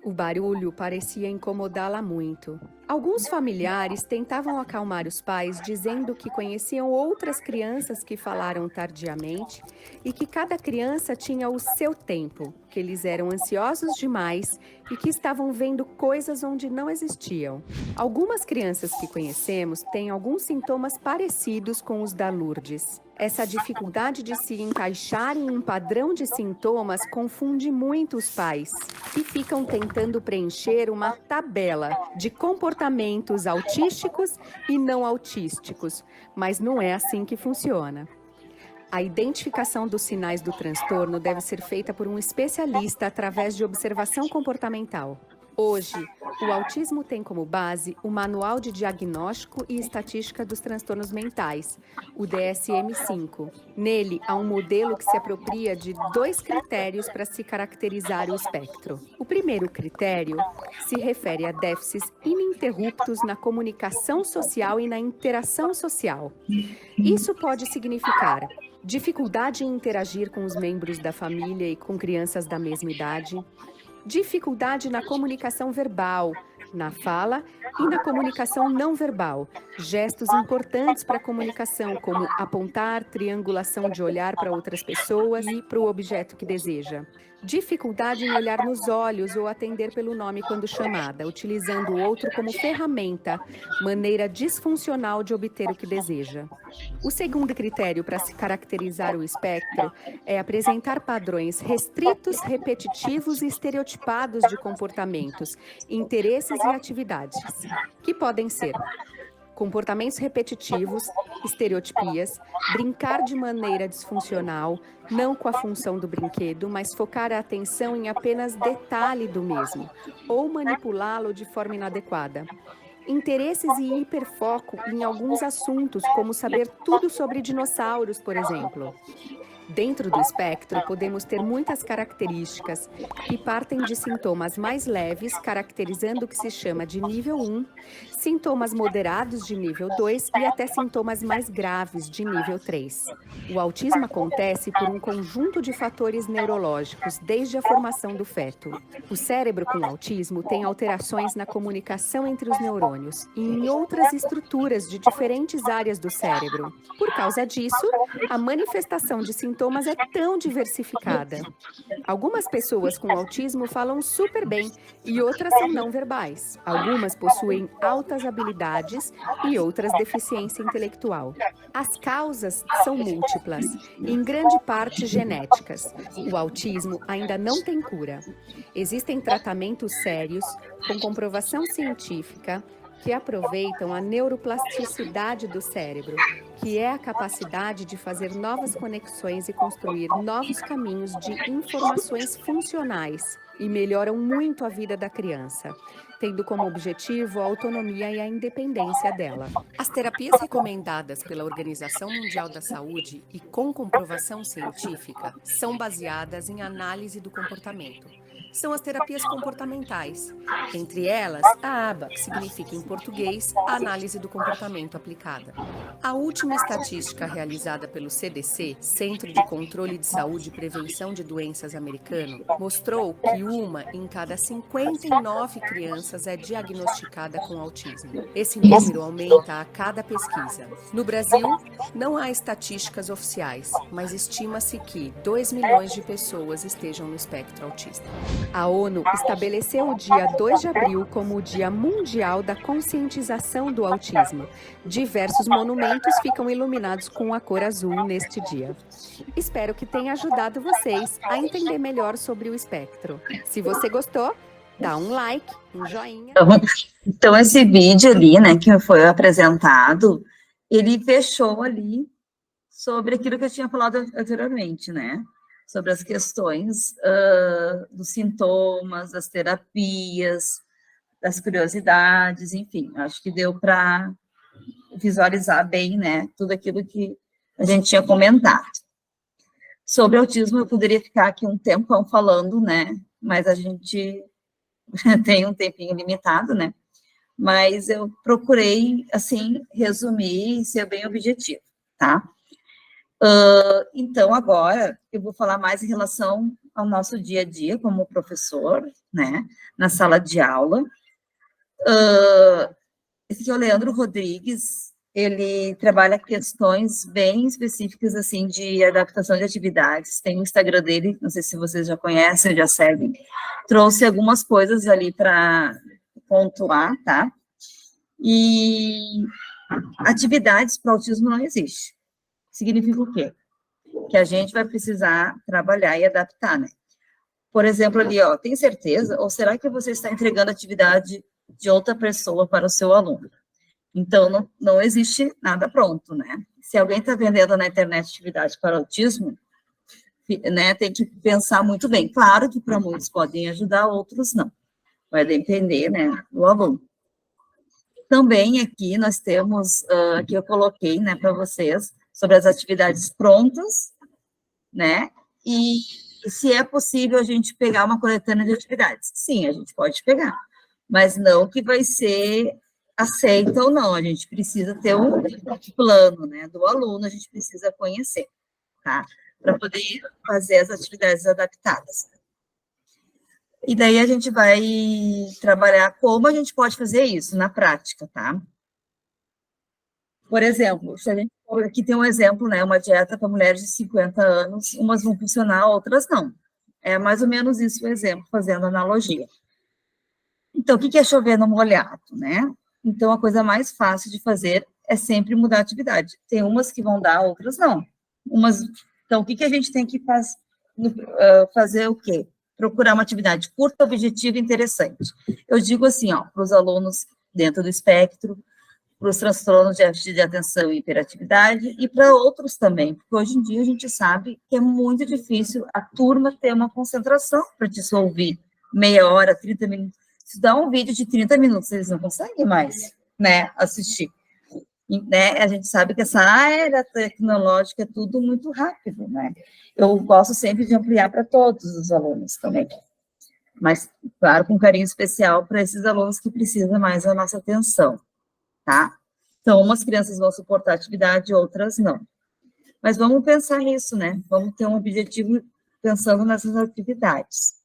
O barulho parecia incomodá-la muito. Alguns familiares tentavam acalmar os pais, dizendo que conheciam outras crianças que falaram tardiamente e que cada criança tinha o seu tempo, que eles eram ansiosos demais e que estavam vendo coisas onde não existiam. Algumas crianças que conhecemos têm alguns sintomas parecidos com os da Lourdes. Essa dificuldade de se encaixar em um padrão de sintomas confunde muito os pais, que ficam tentando preencher uma tabela de comportamentos autísticos e não autísticos, mas não é assim que funciona. A identificação dos sinais do transtorno deve ser feita por um especialista através de observação comportamental. Hoje, o autismo tem como base o Manual de Diagnóstico e Estatística dos Transtornos Mentais, o DSM-5. Nele, há um modelo que se apropria de 2 critérios para se caracterizar o espectro. O primeiro critério se refere a déficits ininterruptos na comunicação social e na interação social. Isso pode significar dificuldade em interagir com os membros da família e com crianças da mesma idade, dificuldade na comunicação verbal, na fala e na comunicação não verbal. Gestos importantes para a comunicação, como apontar, triangulação de olhar para outras pessoas e para o objeto que deseja. Dificuldade em olhar nos olhos ou atender pelo nome quando chamada, utilizando o outro como ferramenta, maneira disfuncional de obter o que deseja. O segundo critério para se caracterizar o espectro é apresentar padrões restritos, repetitivos e estereotipados de comportamentos, interesses e atividades, que podem ser comportamentos repetitivos, estereotipias, brincar de maneira disfuncional, não com a função do brinquedo, mas focar a atenção em apenas detalhe do mesmo, ou manipulá-lo de forma inadequada. Interesses e hiperfoco em alguns assuntos, como saber tudo sobre dinossauros, por exemplo. Dentro do espectro, podemos ter muitas características que partem de sintomas mais leves, caracterizando o que se chama de nível 1, sintomas moderados de nível 2 e até sintomas mais graves de nível 3. O autismo acontece por um conjunto de fatores neurológicos desde a formação do feto. O cérebro com autismo tem alterações na comunicação entre os neurônios e em outras estruturas de diferentes áreas do cérebro. Por causa disso, a manifestação de sintomas é tão diversificada. Algumas pessoas com autismo falam super bem e outras são não verbais. Algumas possuem altas habilidades e outras deficiência intelectual. As causas são múltiplas, em grande parte genéticas. O autismo ainda não tem cura. Existem tratamentos sérios, com comprovação científica, que aproveitam a neuroplasticidade do cérebro, que é a capacidade de fazer novas conexões e construir novos caminhos de informações funcionais e melhoram muito a vida da criança, tendo como objetivo a autonomia e a independência dela. As terapias recomendadas pela Organização Mundial da Saúde e com comprovação científica são baseadas em análise do comportamento. São as terapias comportamentais, entre elas a ABA, que significa em português a análise do comportamento aplicada. A última estatística realizada pelo CDC, Centro de Controle de Saúde e Prevenção de Doenças americano, mostrou que 1 em cada 59 crianças é diagnosticada com autismo. Esse número aumenta a cada pesquisa. No Brasil, não há estatísticas oficiais, mas estima-se que 2 milhões de pessoas estejam no espectro autista. A ONU estabeleceu o dia 2 de abril como o Dia Mundial da Conscientização do Autismo. Diversos monumentos ficam iluminados com a cor azul neste dia. Espero que tenha ajudado vocês a entender melhor sobre o espectro. Se você gostou, dá um like, um joinha. Então esse vídeo ali, né, que foi apresentado, ele fechou ali sobre aquilo que eu tinha falado anteriormente, né? Sobre as questões dos sintomas, das terapias, das curiosidades, enfim, acho que deu para visualizar bem, né, tudo aquilo que a gente tinha comentado. Sobre autismo, eu poderia ficar aqui um tempão falando, né, mas a gente tem um tempinho limitado, né, mas eu procurei, assim, resumir e ser bem objetivo, tá? Então, agora, eu vou falar mais em relação ao nosso dia a dia como professor, né, na sala de aula. Esse aqui é o Leandro Rodrigues, ele trabalha questões bem específicas, assim, de adaptação de atividades, tem o Instagram dele, não sei se vocês já conhecem, já seguem, trouxe algumas coisas ali para pontuar, tá? E atividades para autismo não existe. Significa o quê? Que a gente vai precisar trabalhar e adaptar, né? Por exemplo, ali, ó, tem certeza? Ou será que você está entregando atividade de outra pessoa para o seu aluno? Então, não existe nada pronto, né? Se alguém está vendendo na internet atividade para autismo, né, tem que pensar muito bem. Claro que para muitos podem ajudar, outros não. Vai depender, né, do aluno. Também aqui nós temos, que eu coloquei, né, para vocês, sobre as atividades prontas, né, e se é possível a gente pegar uma coletânea de atividades. Sim, a gente pode pegar, mas não que vai ser aceita ou não, a gente precisa ter um plano, né, do aluno, a gente precisa conhecer, tá, para poder fazer as atividades adaptadas. E daí a gente vai trabalhar como a gente pode fazer isso na prática, tá? Por exemplo, se a gente, aqui tem um exemplo, né, uma dieta para mulheres de 50 anos, umas vão funcionar, outras não. É mais ou menos isso o exemplo, fazendo analogia. Então, o que é chover no molhado, né? Então, a coisa mais fácil de fazer é sempre mudar a atividade. Tem umas que vão dar, outras não. Então, o que a gente tem que fazer o quê? Procurar uma atividade curta, objetiva e interessante. Eu digo assim, ó, para os alunos dentro do espectro, para os transtornos de déficit de atenção e hiperatividade, e para outros também, porque hoje em dia a gente sabe que é muito difícil a turma ter uma concentração para te ouvir meia hora, 30 minutos. Se dá um vídeo de 30 minutos, eles não conseguem mais, né, assistir. né? A gente sabe que essa área tecnológica é tudo muito rápido, né? Eu gosto sempre de ampliar para todos os alunos também, mas, claro, com carinho especial para esses alunos que precisam mais da nossa atenção, tá? Então, umas crianças vão suportar a atividade, outras não. Mas vamos pensar nisso, né? Vamos ter um objetivo pensando nessas atividades.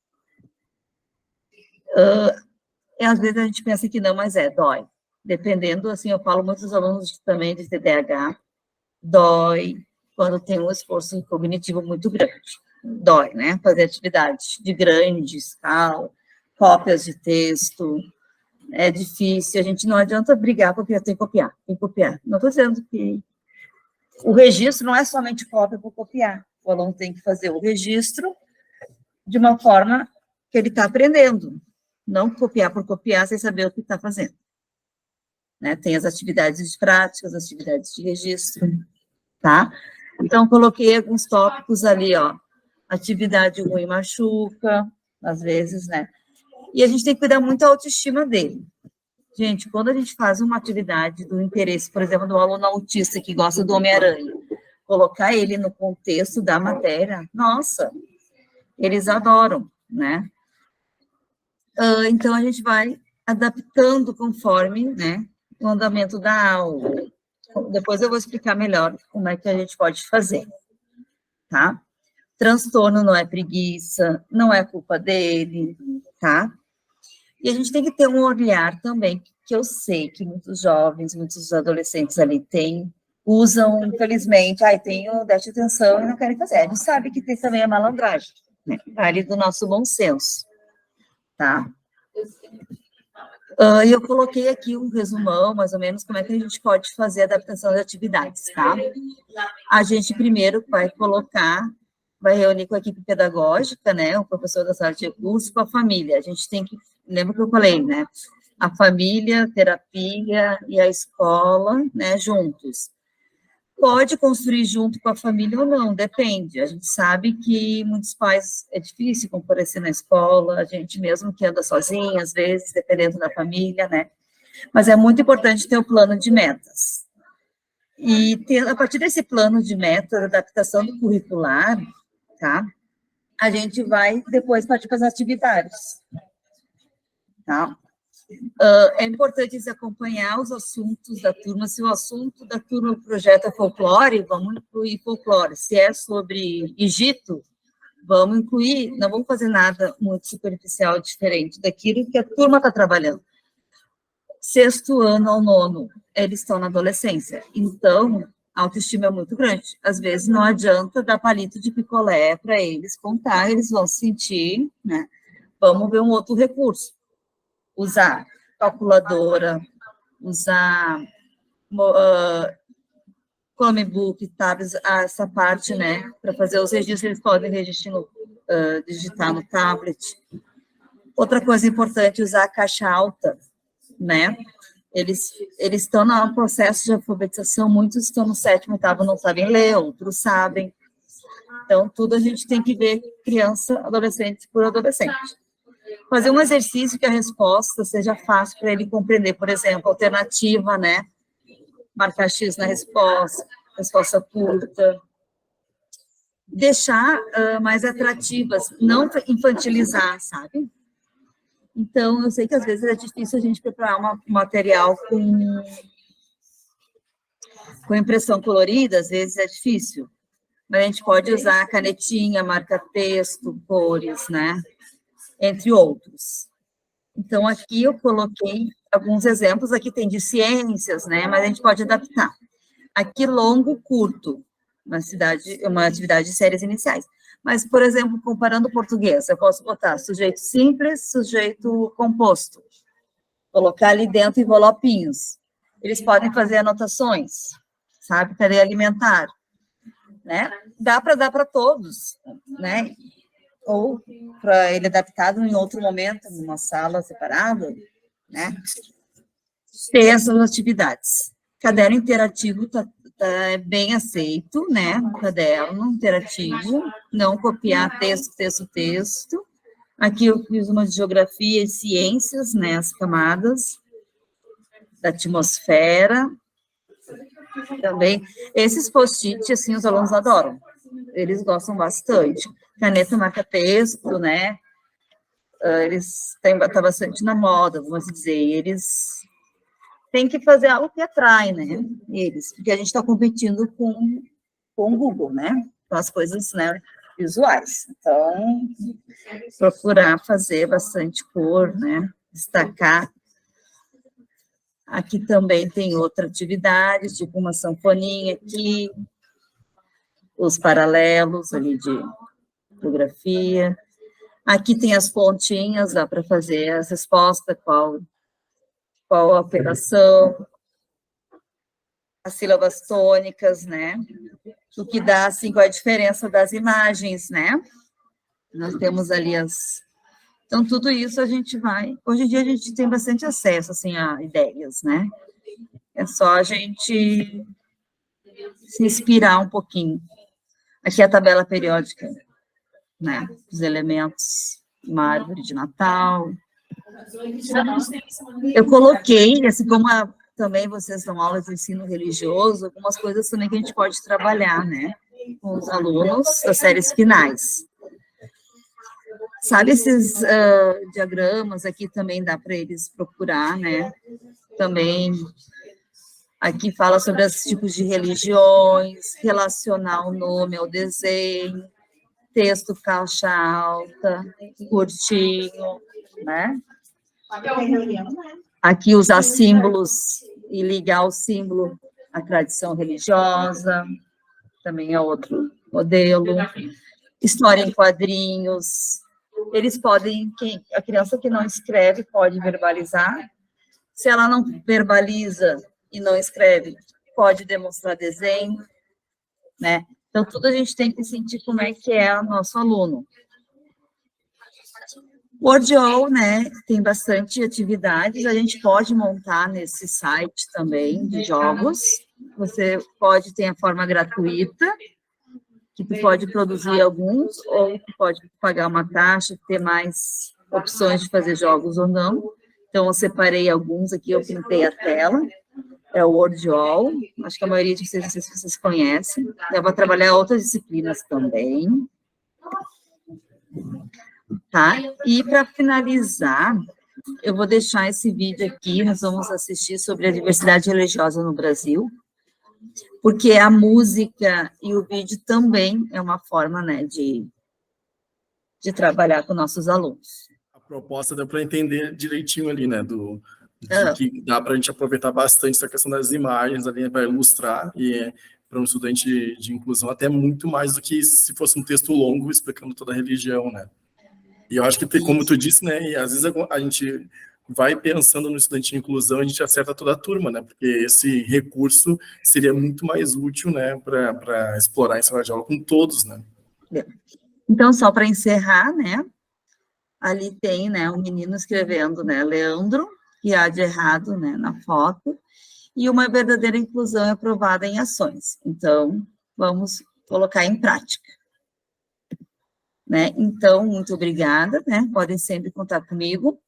Às vezes a gente pensa que não, mas dói. Dependendo, assim, eu falo muitos alunos também de TDAH, dói quando tem um esforço cognitivo muito grande. Dói, né? Fazer atividades de grande escala, cópias de texto, é difícil, a gente não adianta brigar porque tem que copiar, tem que copiar. Não estou dizendo que o registro não é somente cópia por copiar, o aluno tem que fazer o registro de uma forma que ele está aprendendo, não copiar por copiar sem saber o que está fazendo. Né? Tem as atividades práticas, as atividades de registro, tá? Então, coloquei alguns tópicos ali, ó, atividade ruim machuca, às vezes, né? E a gente tem que cuidar muito da autoestima dele. Gente, quando a gente faz uma atividade do interesse, por exemplo, do aluno autista que gosta do Homem-Aranha, colocar ele no contexto da matéria, nossa, eles adoram, né? Então, a gente vai adaptando conforme, né, o andamento da aula. Depois eu vou explicar melhor como é que a gente pode fazer, tá? Transtorno não é preguiça, não é culpa dele, tá? E a gente tem que ter um olhar também, que eu sei que muitos jovens, muitos adolescentes ali usam, infelizmente, tem o déficit de atenção e não querem fazer. A gente sabe que tem também a malandragem, né? Vale do nosso bom senso, tá? E eu coloquei aqui um resumão, mais ou menos, como é que a gente pode fazer a adaptação de atividades, tá? A gente primeiro vai reunir com a equipe pedagógica, né, o professor da sala de recursos, com a família. A gente tem que, lembra que eu falei, né, a família, a terapia e a escola, né, juntos. Pode construir junto com a família ou não, depende. A gente sabe que muitos pais é difícil comparecer na escola, a gente mesmo que anda sozinha, às vezes, dependendo da família, né? Mas é muito importante ter o plano de metas. E a partir desse plano de metas, adaptação do curricular, tá? A gente vai depois partir para as atividades, tá? É importante acompanhar os assuntos da turma. Se o assunto da turma, o projeto é folclore, vamos incluir folclore. Se é sobre Egito, vamos incluir, não vamos fazer nada muito superficial, diferente daquilo que a turma está trabalhando. 6º ano ao 9º, eles estão na adolescência, então a autoestima é muito grande. Às vezes não adianta dar palito de picolé para eles contar, eles vão se sentir, né? Vamos ver um outro recurso. Usar calculadora, usar Chromebook, tablets, essa parte, né, para fazer os registros, eles podem digitar no tablet. Outra coisa importante, usar a caixa alta, né, eles estão no processo de alfabetização, muitos estão no 7º, 8º, não sabem ler, outros sabem. Então, tudo a gente tem que ver criança, adolescente por adolescente. Fazer um exercício que a resposta seja fácil para ele compreender, por exemplo, alternativa, né? Marcar X na resposta curta. Deixar mais atrativas, não infantilizar, sabe? Então, eu sei que às vezes é difícil a gente preparar um material com impressão colorida, às vezes é difícil. Mas a gente pode usar canetinha, marca-texto, cores, né? Entre outros. Então, aqui eu coloquei alguns exemplos, aqui tem de ciências, né, mas a gente pode adaptar. Aqui, longo, curto, uma atividade de séries iniciais. Mas, por exemplo, comparando o português, eu posso botar sujeito simples, sujeito composto. Colocar ali dentro envelopinhos. Eles podem fazer anotações, sabe, cadeia alimentar, né? Dá para dar para todos, né? Ou para ele adaptado em outro momento, numa sala separada, né? Ter essas atividades. Caderno interativo é bem aceito, né? Caderno interativo, não copiar texto. Aqui eu fiz uma de geografia e ciências, né? As camadas da atmosfera. Também, esses post-it, assim, os alunos adoram. Eles gostam bastante. Caneta marca-texto, né? Eles tá bastante na moda, vamos dizer. Eles têm que fazer algo que atrai, né? Eles, porque a gente está competindo com o Google, né? Com as coisas, né, visuais. Então, procurar fazer bastante cor, né? Destacar. Aqui também tem outra atividade, tipo uma sanfoninha aqui, os paralelos ali de fotografia. Aqui tem as pontinhas, dá para fazer as respostas, qual a operação, as sílabas tônicas, né? O que dá, assim, qual é a diferença das imagens, né? Nós temos ali as... Então, tudo isso a gente vai... Hoje em dia, a gente tem bastante acesso, assim, a ideias, né? É só a gente se inspirar um pouquinho. Aqui é a tabela periódica, né? Os elementos, uma árvore de Natal. Eu coloquei, assim como também vocês dão aulas de ensino religioso, algumas coisas também que a gente pode trabalhar, né? Com os alunos das séries finais. Sabe esses diagramas aqui também dá para eles procurar, né? Também aqui fala sobre os tipos de religiões, relacionar o nome ao desenho, texto caixa alta, curtinho, né? Aqui usar símbolos e ligar o símbolo à tradição religiosa, também é outro modelo. História em quadrinhos. Eles podem, a criança que não escreve pode verbalizar. Se ela não verbaliza e não escreve, pode demonstrar desenho, né? Então, tudo a gente tem que sentir como é que é o nosso aluno. O Wordio, né, tem bastante atividades, a gente pode montar nesse site também de jogos. Você pode ter a forma gratuita, que tu pode produzir alguns, ou tu pode pagar uma taxa, ter mais opções de fazer jogos ou não. Então, eu separei alguns aqui, eu pintei a tela. É o Wordio, acho que a maioria de vocês, não sei se vocês conhecem. Eu vou trabalhar outras disciplinas também. Tá? E para finalizar, eu vou deixar esse vídeo aqui, nós vamos assistir sobre a diversidade religiosa no Brasil, porque a música e o vídeo também é uma forma, né, de trabalhar com nossos alunos. A proposta deu para entender direitinho ali, né, que dá para a gente aproveitar bastante essa questão das imagens ali, para ilustrar, e para um estudante de inclusão até muito mais do que se fosse um texto longo explicando toda a religião, né. E eu acho que, como tu disse, né, e às vezes a gente vai pensando no estudante de inclusão, a gente acerta toda a turma, né, porque esse recurso seria muito mais útil, né, para explorar em sala de aula com todos, né. Então, só para encerrar, né, ali tem, né, um menino escrevendo, né, Leandro, que há de errado, né, na foto, e uma verdadeira inclusão é aprovada em ações. Então, vamos colocar em prática. Né? Então, muito obrigada, né? Podem sempre contar comigo.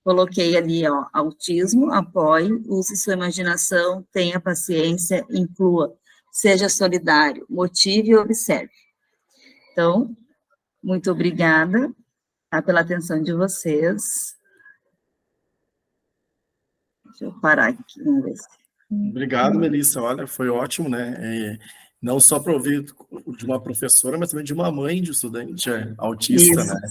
Coloquei ali, ó, autismo, apoie, use sua imaginação, tenha paciência, inclua, seja solidário, motive e observe. Então, muito obrigada, tá, pela atenção de vocês. Deixa eu parar aqui, vamos ver. Obrigado, Melissa. Olha, foi ótimo, né? Não só para ouvir de uma professora, mas também de uma mãe de estudante autista, Isso. né?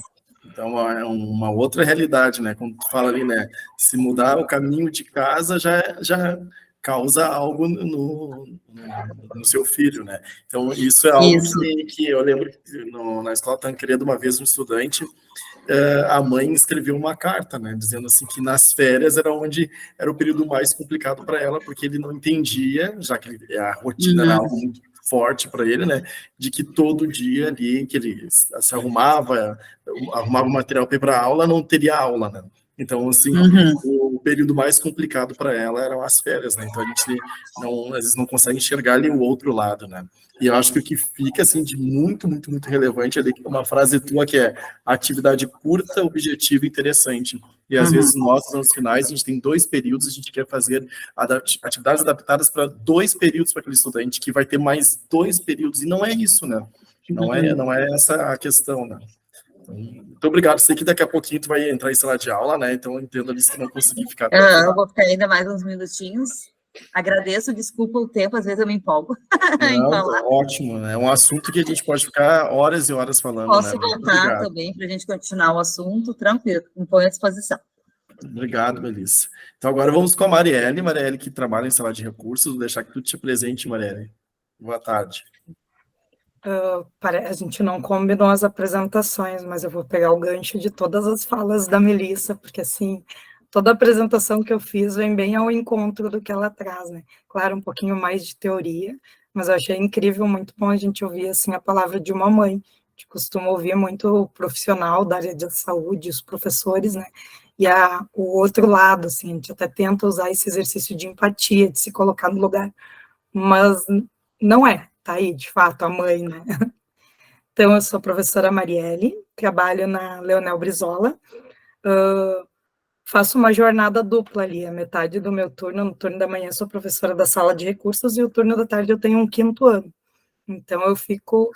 Então, é uma outra realidade, né? Quando tu fala ali, né? Se mudar o caminho de casa, já causa algo no seu filho, né? Então, isso é algo que eu lembro que na escola Tancredo, uma vez um estudante, a mãe escreveu uma carta, né, dizendo assim que nas férias era o período mais complicado para ela, porque ele não entendia, já que a rotina era algo muito forte para ele, né, de que todo dia ali que ele se arrumava o material para ir para a aula, não teria aula, né. Então, assim, o período mais complicado para ela eram as férias, né? Então a gente às vezes não consegue enxergar ali o outro lado, né? E eu acho que o que fica, assim, de muito, muito, muito relevante ali, uma frase tua que é atividade curta, objetiva e interessante. e às vezes nós, nos finais, a gente tem 2 períodos, a gente quer fazer atividades adaptadas para 2 períodos para aquele estudante, que vai ter mais 2 períodos, e não é isso, né? Não é essa a questão, né? Então, muito obrigado. Sei que daqui a pouquinho tu vai entrar em sala de aula, né? Então, eu entendo ali se tu não conseguir ficar até o Eu final. vou ficar ainda mais uns minutinhos. Agradeço, desculpa o tempo, às vezes eu me empolgo em Não, falar. ótimo, né? É um assunto que a gente pode ficar horas e horas falando, né? Posso Muito voltar obrigado. também para a gente continuar o assunto, tranquilo, me põe à disposição. Obrigado, Melissa. Então, agora vamos com a Marielle. Marielle, que trabalha em sala de recursos. Vou deixar que tu te presente, Marielle. Boa tarde. A gente não combinou as apresentações, mas eu vou pegar o gancho de todas as falas da Melissa, porque, assim, toda apresentação que eu fiz vem bem ao encontro do que ela traz, né? Claro, um pouquinho mais de teoria, mas eu achei incrível, muito bom a gente ouvir, assim, a palavra de uma mãe. A gente costuma ouvir muito o profissional da área da saúde, os professores, né? E o outro lado, assim, a gente até tenta usar esse exercício de empatia, de se colocar no lugar, mas não é, tá aí, de fato, a mãe, né? Então, eu sou a professora Marielle, trabalho na Leonel Brizola, faço uma jornada dupla ali, a metade do meu turno, no turno da manhã sou professora da sala de recursos e o turno da tarde eu tenho um 5º ano. Então, eu fico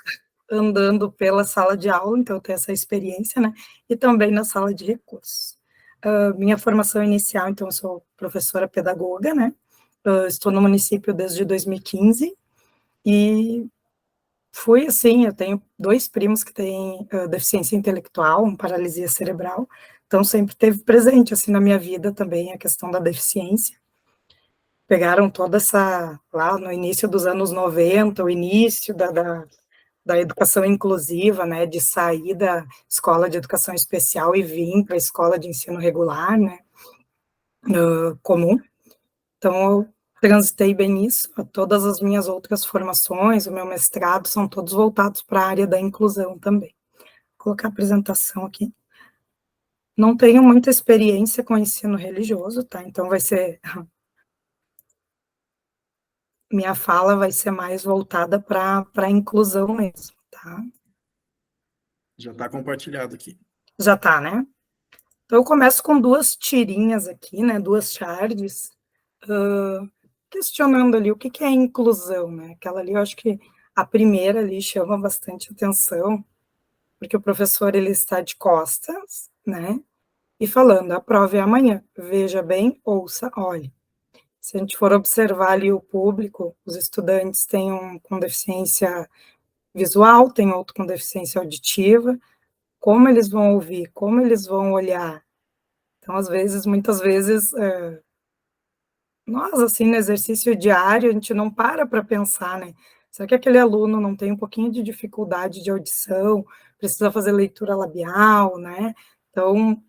andando pela sala de aula, então eu tenho essa experiência, né? E também na sala de recursos. Minha formação inicial, então, eu sou professora pedagoga, né? Estou no município desde 2015 e fui assim, eu tenho 2 primos que têm deficiência intelectual, paralisia cerebral, então sempre teve presente, assim, na minha vida também a questão da deficiência. Pegaram toda essa, lá no início dos anos 90, o início da educação inclusiva, né, de sair da escola de educação especial e vir para a escola de ensino regular, né, comum. Então, eu transitei bem isso, todas as minhas outras formações, o meu mestrado, são todos voltados para a área da inclusão também. Vou colocar a apresentação aqui. Não tenho muita experiência com ensino religioso, tá? Então, minha fala vai ser mais voltada para a inclusão mesmo, tá? Já está compartilhado aqui. Já tá, né? Então, eu começo com 2 tirinhas aqui, né? 2 charges, questionando ali o que é inclusão, né? Aquela ali, eu acho que a primeira ali chama bastante atenção, porque o professor, ele está de costas, né? E falando, a prova é amanhã, veja bem, ouça, olhe. Se a gente for observar ali o público, os estudantes têm um com deficiência visual, tem outro com deficiência auditiva, como eles vão ouvir, como eles vão olhar. Então, às vezes, muitas vezes, nós, assim, no exercício diário, a gente não para pensar, né? Será que aquele aluno não tem um pouquinho de dificuldade de audição, precisa fazer leitura labial, né? Então,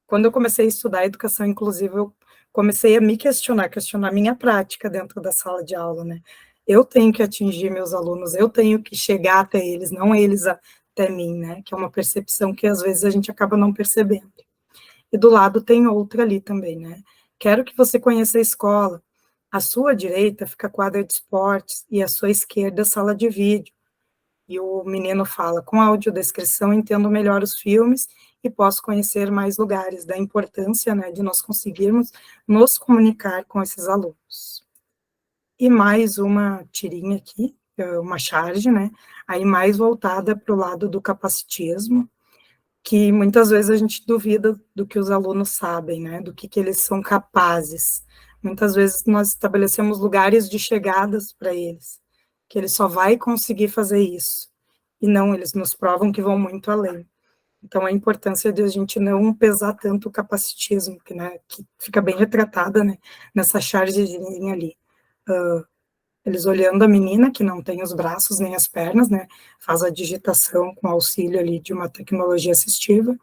quando eu comecei a estudar educação inclusiva, eu comecei a me questionar a minha prática dentro da sala de aula, né? Eu tenho que atingir meus alunos, eu tenho que chegar até eles, não eles até mim, né? Que é uma percepção que às vezes a gente acaba não percebendo. E do lado tem outra ali também, né? Quero que você conheça a escola. À sua direita fica a quadra de esportes e à sua esquerda a sala de vídeo. E o menino fala, com audiodescrição entendo melhor os filmes e posso conhecer mais lugares, da importância, né, de nós conseguirmos nos comunicar com esses alunos. E mais uma tirinha aqui, uma charge, né, aí mais voltada para o lado do capacitismo, que muitas vezes a gente duvida do que os alunos sabem, né, do que eles são capazes. Muitas vezes nós estabelecemos lugares de chegadas para eles, que ele só vai conseguir fazer isso. E não, eles nos provam que vão muito além. Então, a importância de a gente não pesar tanto o capacitismo, que, né, que fica bem retratada, né, nessa chargezinha ali. Eles olhando a menina, que não tem os braços nem as pernas, né, faz a digitação com auxílio ali de uma tecnologia assistiva.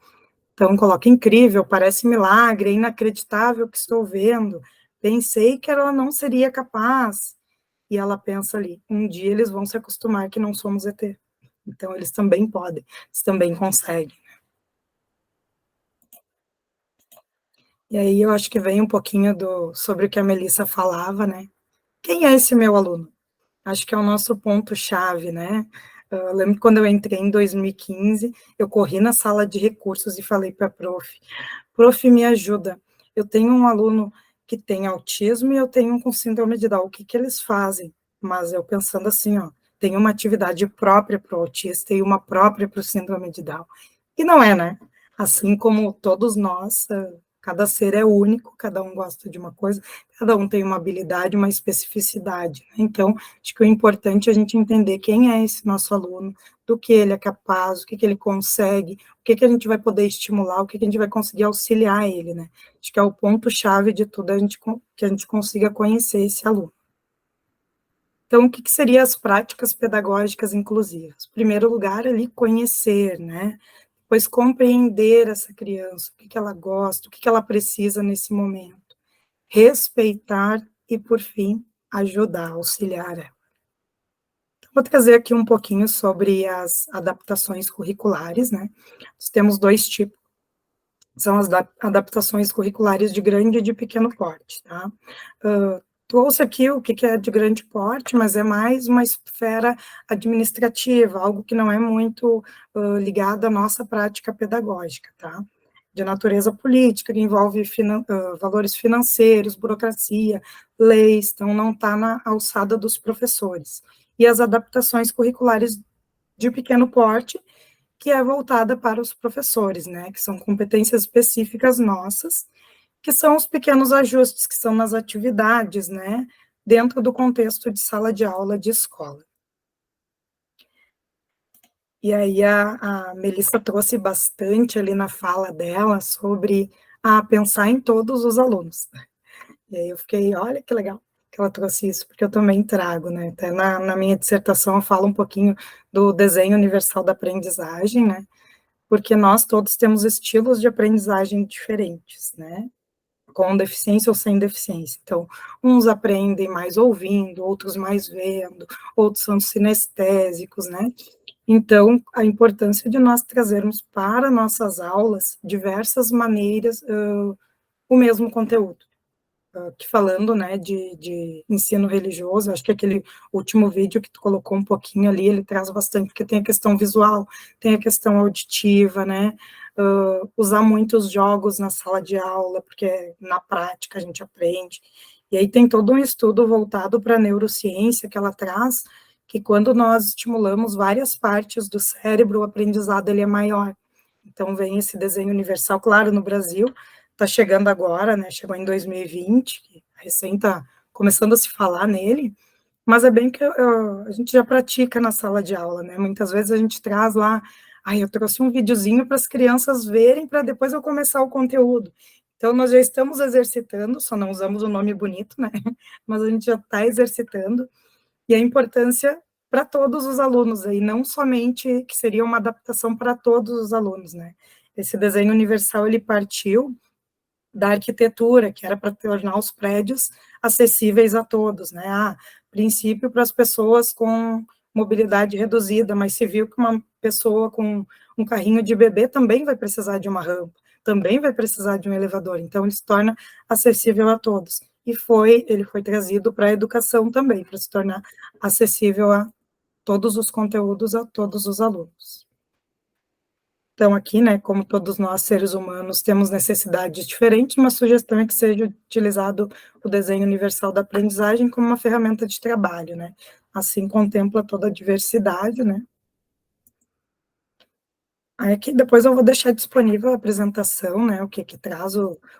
Então, coloca incrível, parece milagre, é inacreditável o que estou vendo. Pensei que ela não seria capaz. E ela pensa ali, um dia eles vão se acostumar que não somos ET. Então, eles também podem, eles também conseguem. E aí, eu acho que vem um pouquinho sobre o que a Melissa falava, né? Quem é esse meu aluno? Acho que é o nosso ponto-chave, né? Eu lembro que quando eu entrei em 2015, eu corri na sala de recursos e falei para a prof, me ajuda, eu tenho um aluno que tem autismo e eu tenho um com síndrome de Down, o que eles fazem? Mas eu pensando assim, ó, tem uma atividade própria para o autista e uma própria para o síndrome de Down. E não é, né? Assim como todos nós, cada ser é único, cada um gosta de uma coisa, cada um tem uma habilidade, uma especificidade. Né? Então, acho que o importante é a gente entender quem é esse nosso aluno, do que ele é capaz, o que ele consegue, o que a gente vai poder estimular, o que a gente vai conseguir auxiliar ele, né? Acho que é o ponto-chave de tudo, que a gente consiga conhecer esse aluno. Então, o que seriam as práticas pedagógicas inclusivas? Em primeiro lugar, ali, conhecer, né? Depois, compreender essa criança, o que ela gosta, o que ela precisa nesse momento. Respeitar e, por fim, ajudar, auxiliar ela. Então, vou trazer aqui um pouquinho sobre as adaptações curriculares, né? Nós temos 2 tipos. São as adaptações curriculares de grande e de pequeno porte, tá? Trouxe aqui o que é de grande porte, mas é mais uma esfera administrativa, algo que não é muito ligado à nossa prática pedagógica, tá? De natureza política, que envolve valores financeiros, burocracia, leis, então não está na alçada dos professores. E as adaptações curriculares de pequeno porte, que é voltada para os professores, né, que são competências específicas nossas, que são os pequenos ajustes que são nas atividades, né, dentro do contexto de sala de aula de escola. E aí a Melissa trouxe bastante ali na fala dela sobre pensar em todos os alunos. E aí eu fiquei, olha que legal que ela trouxe isso, porque eu também trago, né, até na minha dissertação eu falo um pouquinho do desenho universal da aprendizagem, né, porque nós todos temos estilos de aprendizagem diferentes, né, com deficiência ou sem deficiência. Então, uns aprendem mais ouvindo, outros mais vendo, outros são sinestésicos, né? Então, a importância de nós trazermos para nossas aulas diversas maneiras o mesmo conteúdo. Que falando, né, de ensino religioso, acho que aquele último vídeo que tu colocou um pouquinho ali, ele traz bastante, porque tem a questão visual, tem a questão auditiva, né, usar muitos jogos na sala de aula, porque na prática a gente aprende, e aí tem todo um estudo voltado para a neurociência que ela traz, que quando nós estimulamos várias partes do cérebro, o aprendizado ele é maior. Então vem esse desenho universal, claro, no Brasil, está chegando agora, né, chegou em 2020, recém está começando a se falar nele, mas é bem que a gente já pratica na sala de aula, né, muitas vezes a gente traz lá, eu trouxe um videozinho para as crianças verem, para depois eu começar o conteúdo. Então, nós já estamos exercitando, só não usamos o nome bonito, né, mas a gente já está exercitando, e a importância para todos os alunos, aí, não somente que seria uma adaptação para todos os alunos, né. Esse desenho universal, ele partiu da arquitetura, que era para tornar os prédios acessíveis a todos, né? Princípio para as pessoas com mobilidade reduzida, mas se viu que uma pessoa com um carrinho de bebê também vai precisar de uma rampa, também vai precisar de um elevador, então ele se torna acessível a todos. E ele foi trazido para a educação também, para se tornar acessível a todos os conteúdos, a todos os alunos. Então, aqui, né, como todos nós, seres humanos, temos necessidades diferentes, uma sugestão é que seja utilizado o desenho universal da aprendizagem como uma ferramenta de trabalho, né, assim contempla toda a diversidade, né. Aí aqui depois eu vou deixar disponível a apresentação, né, o que traz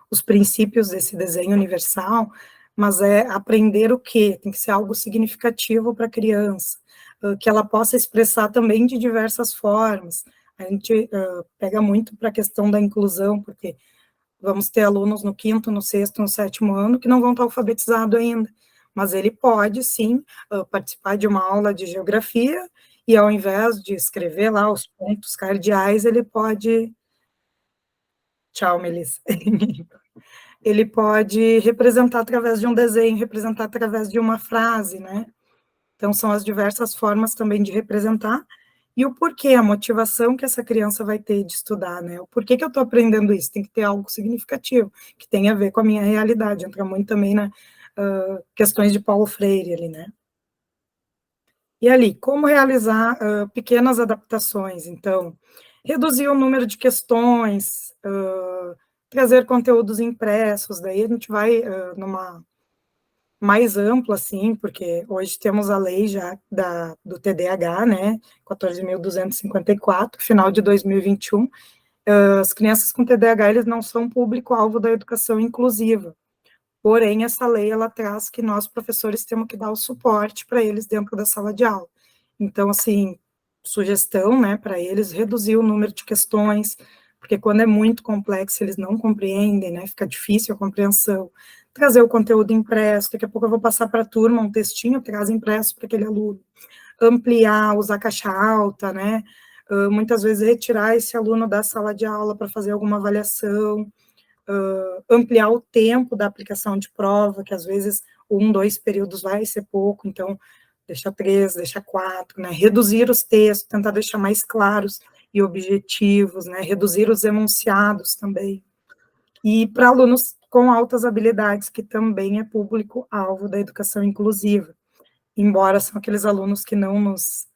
os princípios desse desenho universal, mas é aprender o quê? Tem que ser algo significativo para a criança, que ela possa expressar também de diversas formas. A gente pega muito para a questão da inclusão, porque vamos ter alunos no 5º, no 6º, no 7º ano que não vão estar alfabetizados ainda, mas ele pode, sim, participar de uma aula de geografia e, ao invés de escrever lá os pontos cardeais, ele pode... Tchau, Melissa. Ele pode representar através de um desenho, representar através de uma frase, né? Então, são as diversas formas também de representar, e o porquê, a motivação que essa criança vai ter de estudar, né? O porquê que eu estou aprendendo isso? Tem que ter algo significativo, que tenha a ver com a minha realidade, entra muito também na questões de Paulo Freire ali, né? E ali, como realizar pequenas adaptações? Então, reduzir o número de questões, trazer conteúdos impressos, daí a gente vai numa mais ampla, assim, porque hoje temos a lei já do TDAH, né, 14.254, final de 2021, as crianças com TDAH, eles não são público-alvo da educação inclusiva, porém, essa lei, ela traz que nós, professores, temos que dar o suporte para eles dentro da sala de aula. Então, assim, sugestão, né, para eles, reduzir o número de questões, porque quando é muito complexo, eles não compreendem, né, fica difícil a compreensão. Trazer o conteúdo impresso, daqui a pouco eu vou passar para a turma um textinho, traz impresso para aquele aluno. Ampliar, usar caixa alta, né, muitas vezes retirar esse aluno da sala de aula para fazer alguma avaliação, ampliar o tempo da aplicação de prova, que às vezes 1, 2 períodos vai ser pouco, então deixa 3, deixa 4, né, reduzir os textos, tentar deixar mais claros e objetivos, né, reduzir os enunciados também. E para alunos com altas habilidades, que também é público-alvo da educação inclusiva, embora são aqueles alunos que não nos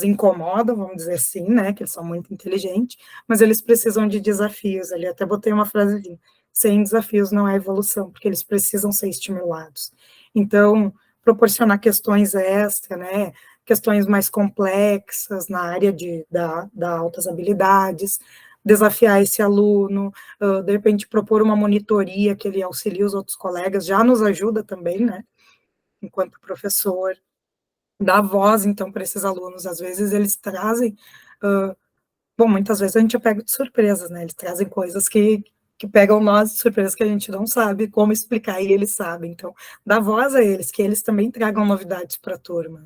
incomodam, vamos dizer assim, né, que eles são muito inteligentes, mas eles precisam de desafios, ali até botei uma frasezinha, sem desafios não há evolução, porque eles precisam ser estimulados. Então, proporcionar questões extra, né, questões mais complexas na área da altas habilidades, desafiar esse aluno, de repente propor uma monitoria que ele auxilie os outros colegas, já nos ajuda também, né, enquanto professor, dar voz, então, para esses alunos. Às vezes eles trazem, bom, muitas vezes a gente é pego de surpresas, né, eles trazem coisas que pegam nós de surpresa, que a gente não sabe como explicar, e eles sabem. Então, dar voz a eles, que eles também tragam novidades para a turma.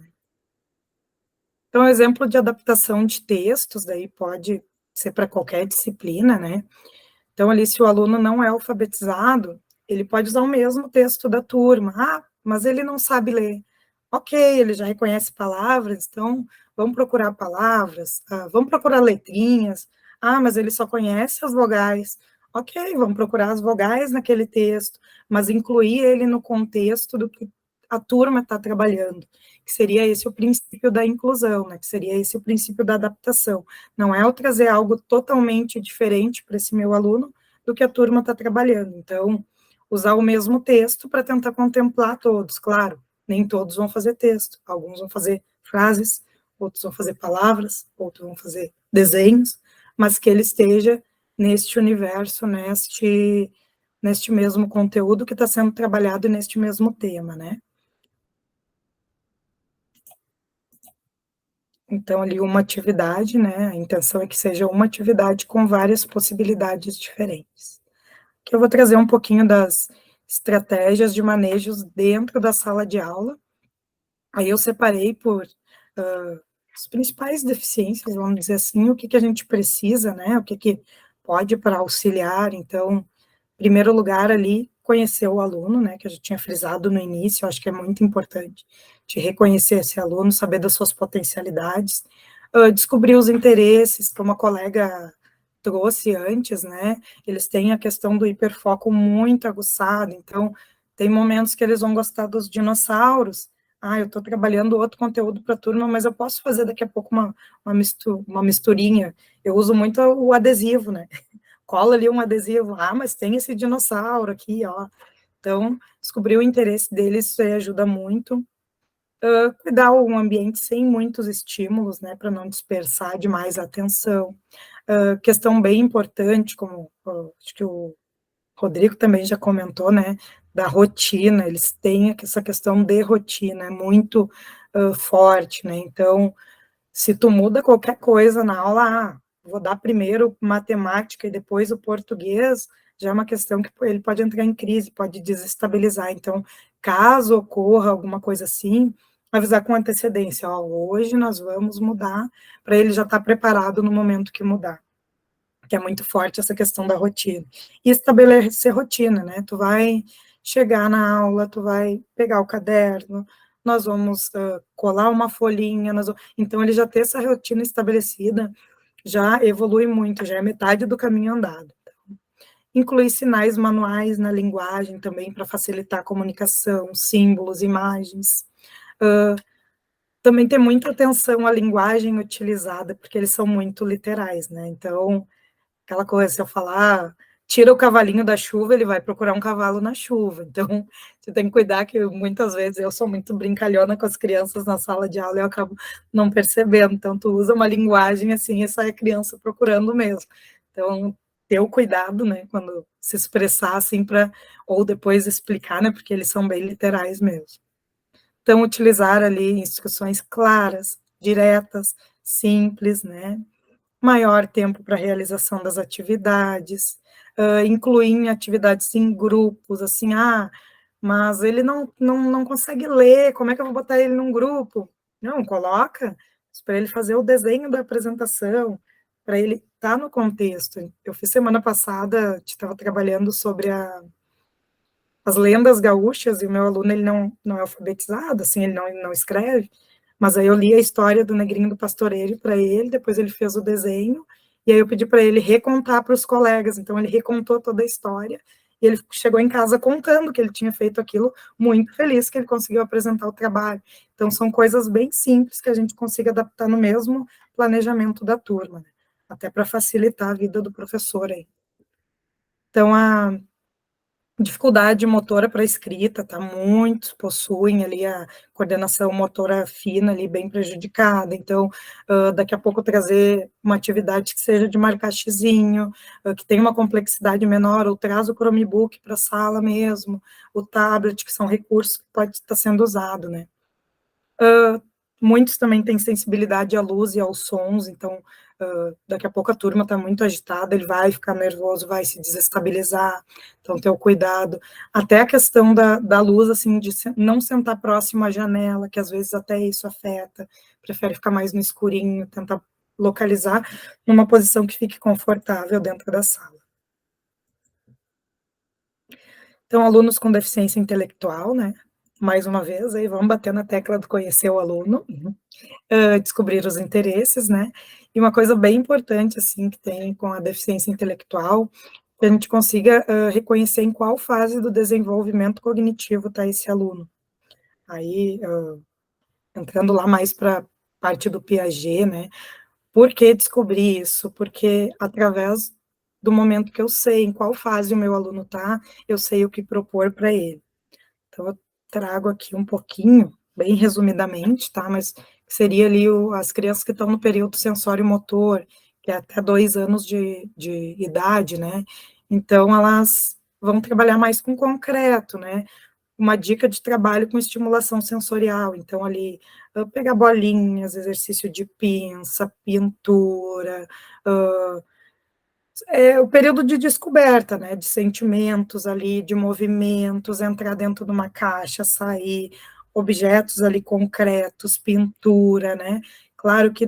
Então, exemplo de adaptação de textos, daí pode ser para qualquer disciplina, né. Então, ali, se o aluno não é alfabetizado, ele pode usar o mesmo texto da turma. Ah, mas ele não sabe ler. Ok, ele já reconhece palavras, então vamos procurar palavras, vamos procurar letrinhas. Ah, mas ele só conhece as vogais. Ok, vamos procurar as vogais naquele texto, mas incluir ele no contexto do que a turma está trabalhando, que seria esse o princípio da inclusão, né? Que seria esse o princípio da adaptação. Não é eu trazer algo totalmente diferente para esse meu aluno do que a turma está trabalhando. Então, usar o mesmo texto para tentar contemplar todos, claro, nem todos vão fazer texto, alguns vão fazer frases, outros vão fazer palavras, outros vão fazer desenhos, mas que ele esteja neste universo, neste mesmo conteúdo que está sendo trabalhado neste mesmo tema, né? Então, ali uma atividade, né, a intenção é que seja uma atividade com várias possibilidades diferentes. Que eu vou trazer um pouquinho das estratégias de manejos dentro da sala de aula. Aí eu separei por as principais deficiências, vamos dizer assim, o que que a gente precisa, né, o que que pode para auxiliar. Então, em primeiro lugar ali, conhecer o aluno, né, que eu já tinha frisado no início, eu acho que é muito importante, de reconhecer esse aluno, saber das suas potencialidades, descobrir os interesses, como a colega trouxe antes, né, eles têm a questão do hiperfoco muito aguçado, então, tem momentos que eles vão gostar dos dinossauros. Ah, eu estou trabalhando outro conteúdo para a turma, mas eu posso fazer daqui a pouco uma misturinha. Eu uso muito o adesivo, né? Cola ali um adesivo, ah, mas tem esse dinossauro aqui, ó. Então, descobrir o interesse deles, isso aí ajuda muito. Cuidar um ambiente sem muitos estímulos, né, para não dispersar demais a atenção. Questão bem importante, como acho que o Rodrigo também já comentou, né, da rotina, eles têm essa questão de rotina, é muito forte, né, então, se tu muda qualquer coisa na aula, vou dar primeiro matemática e depois o português, já é uma questão que ele pode entrar em crise, pode desestabilizar, então, caso ocorra alguma coisa assim, avisar com antecedência, ó, hoje nós vamos mudar, para ele já estar preparado no momento que mudar, que é muito forte essa questão da rotina. E estabelecer rotina, né? Tu vai chegar na aula, tu vai pegar o caderno, nós vamos colar uma folhinha, então ele já ter essa rotina estabelecida já evolui muito, já é metade do caminho andado. Incluir sinais manuais na linguagem também para facilitar a comunicação, símbolos, imagens. também ter muita atenção à linguagem utilizada, porque eles são muito literais, né? Então, aquela coisa, se eu falar, tira o cavalinho da chuva, ele vai procurar um cavalo na chuva. Então, você tem que cuidar que muitas vezes eu sou muito brincalhona com as crianças na sala de aula e eu acabo não percebendo. Então, tu usa uma linguagem assim e sai a criança procurando mesmo. Então, ter o cuidado, né, quando se expressar assim para ou depois explicar, né, porque eles são bem literais mesmo. Então, utilizar ali instruções claras, diretas, simples, né? Maior tempo para realização das atividades, incluir em atividades em grupos, assim, mas ele não consegue ler, como é que eu vou botar ele num grupo? Não, coloca para ele fazer o desenho da apresentação, para ele estar no contexto. Eu fiz semana passada, estava trabalhando sobre as lendas gaúchas, e o meu aluno, ele não é alfabetizado, assim, ele não escreve, mas aí eu li a história do Negrinho do Pastoreiro para ele, depois ele fez o desenho, e aí eu pedi para ele recontar para os colegas, então ele recontou toda a história, e ele chegou em casa contando que ele tinha feito aquilo, muito feliz que ele conseguiu apresentar o trabalho. Então são coisas bem simples que a gente consiga adaptar no mesmo planejamento da turma, né? Até para facilitar a vida do professor aí. Então, a dificuldade motora para escrita, tá? Muitos possuem ali a coordenação motora fina ali bem prejudicada, então, daqui a pouco trazer uma atividade que seja de marcar xizinho, que tenha uma complexidade menor, ou traz o Chromebook para a sala mesmo, o tablet, que são recursos que pode estar sendo usado, né? Muitos também têm sensibilidade à luz e aos sons, então, daqui a pouco a turma está muito agitada, ele vai ficar nervoso, vai se desestabilizar, então ter o cuidado. Até a questão da luz, assim, de não sentar próximo à janela, que às vezes até isso afeta, prefere ficar mais no escurinho, tentar localizar numa posição que fique confortável dentro da sala. Então, alunos com deficiência intelectual, né? Mais uma vez, aí vamos bater na tecla do conhecer o aluno, descobrir os interesses, né? E uma coisa bem importante, assim, que tem com a deficiência intelectual, que a gente consiga reconhecer em qual fase do desenvolvimento cognitivo está esse aluno. Aí, entrando lá mais para a parte do Piaget, né? Por que descobrir isso? Porque através do momento que eu sei em qual fase o meu aluno está, eu sei o que propor para ele. Então, eu trago aqui um pouquinho, bem resumidamente, tá? Mas seria ali as crianças que estão no período sensório-motor, que é até 2 anos de idade, né? Então, elas vão trabalhar mais com concreto, né? Uma dica de trabalho com estimulação sensorial. Então, ali, pegar bolinhas, exercício de pinça, pintura, o período de descoberta, né, de sentimentos ali, de movimentos, entrar dentro de uma caixa, sair, objetos ali concretos, pintura, né, claro que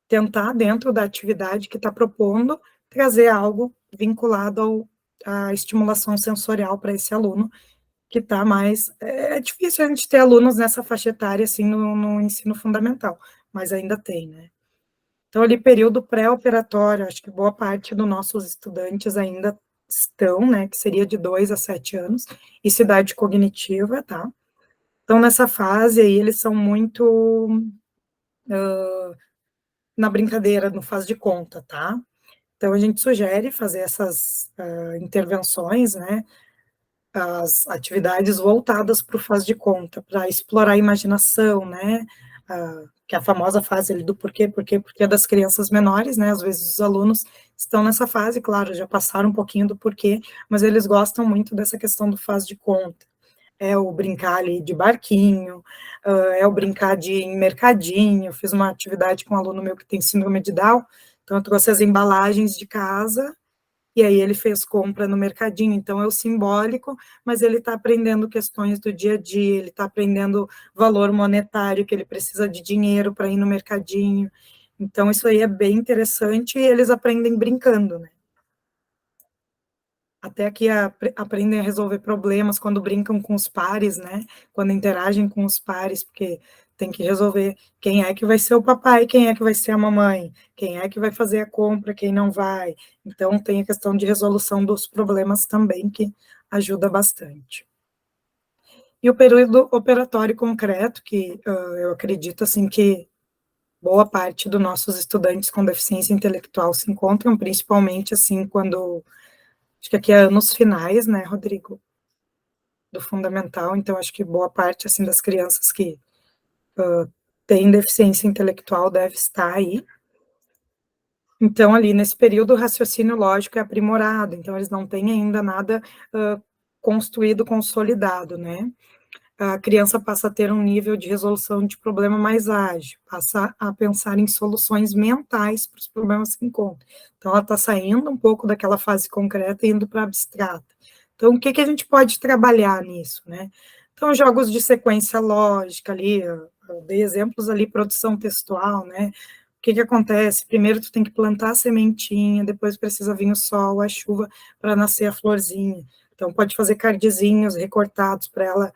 tentar dentro da atividade que está propondo, trazer algo vinculado à estimulação sensorial para esse aluno, que está mais, é difícil a gente ter alunos nessa faixa etária, assim, no ensino fundamental, mas ainda tem, né. Então, ali, período pré-operatório, acho que boa parte dos nossos estudantes ainda estão, né, que seria de 2 a 7 anos, e idade cognitiva, tá? Então, nessa fase aí, eles são muito na brincadeira, no faz de conta, tá? Então, a gente sugere fazer essas intervenções, né, as atividades voltadas para o faz de conta, para explorar a imaginação, né, que é a famosa fase ali do porquê das crianças menores, né, às vezes os alunos estão nessa fase, claro, já passaram um pouquinho do porquê, mas eles gostam muito dessa questão do faz de conta, é o brincar ali de barquinho, é o brincar de mercadinho. Eu fiz uma atividade com um aluno meu que tem síndrome de Down, então eu trouxe as embalagens de casa, e aí ele fez compra no mercadinho, então é o simbólico, mas ele está aprendendo questões do dia a dia, ele está aprendendo valor monetário, que ele precisa de dinheiro para ir no mercadinho, então isso aí é bem interessante, e eles aprendem brincando, né? Até que aprendem a resolver problemas quando brincam com os pares, né? Quando interagem com os pares, porque tem que resolver quem é que vai ser o papai, quem é que vai ser a mamãe, quem é que vai fazer a compra, quem não vai. Então, tem a questão de resolução dos problemas também, que ajuda bastante. E o período operatório concreto, que eu acredito, assim, que boa parte dos nossos estudantes com deficiência intelectual se encontram, principalmente, assim, quando, acho que aqui é anos finais, né, Rodrigo, do fundamental, então acho que boa parte, assim, das crianças que têm deficiência intelectual deve estar aí. Então, ali, nesse período, o raciocínio lógico é aprimorado, então eles não têm ainda nada construído, consolidado, né? A criança passa a ter um nível de resolução de problema mais ágil, passa a pensar em soluções mentais para os problemas que encontra. Então, ela está saindo um pouco daquela fase concreta e indo para a abstrata. Então, o que a gente pode trabalhar nisso, né? Então, jogos de sequência lógica ali, eu dei exemplos ali, produção textual, né? O que acontece? Primeiro, tu tem que plantar a sementinha, depois precisa vir o sol, a chuva, para nascer a florzinha. Então, pode fazer cardzinhos recortados para ela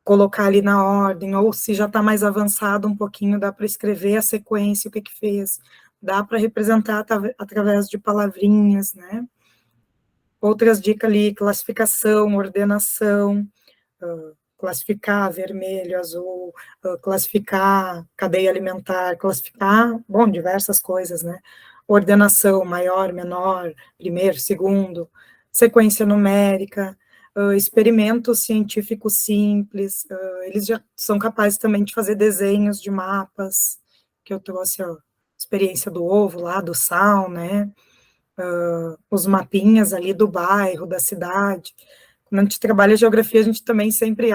colocar ali na ordem, ou se já está mais avançado um pouquinho, dá para escrever a sequência, o que fez, dá para representar através de palavrinhas, né? Outras dicas ali, classificação, ordenação, classificar vermelho, azul, classificar cadeia alimentar, classificar, bom, diversas coisas, né? Ordenação, maior, menor, primeiro, segundo, sequência numérica, experimentos científicos simples, eles já são capazes também de fazer desenhos de mapas, que eu trouxe a experiência do ovo lá, do sal, né? Os mapinhas ali do bairro, da cidade. Quando a gente trabalha geografia, a gente também sempre,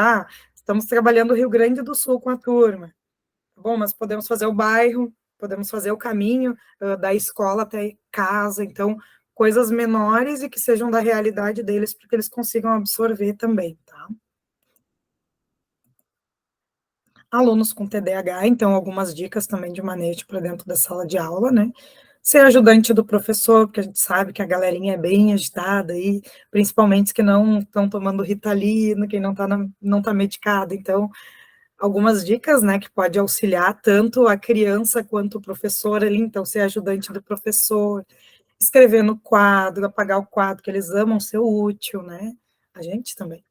estamos trabalhando o Rio Grande do Sul com a turma. Bom, mas podemos fazer o bairro, podemos fazer o caminho da escola até casa, então, coisas menores e que sejam da realidade deles, para que eles consigam absorver também, tá? Alunos com TDAH, então, algumas dicas também de manejo para dentro da sala de aula, né? Ser ajudante do professor, porque a gente sabe que a galerinha é bem agitada, e principalmente que não estão tomando Ritalina, quem não tá medicado, então, algumas dicas, né, que pode auxiliar tanto a criança quanto o professor ali, então, ser ajudante do professor, escrever no quadro, apagar o quadro, que eles amam ser útil, né, a gente também.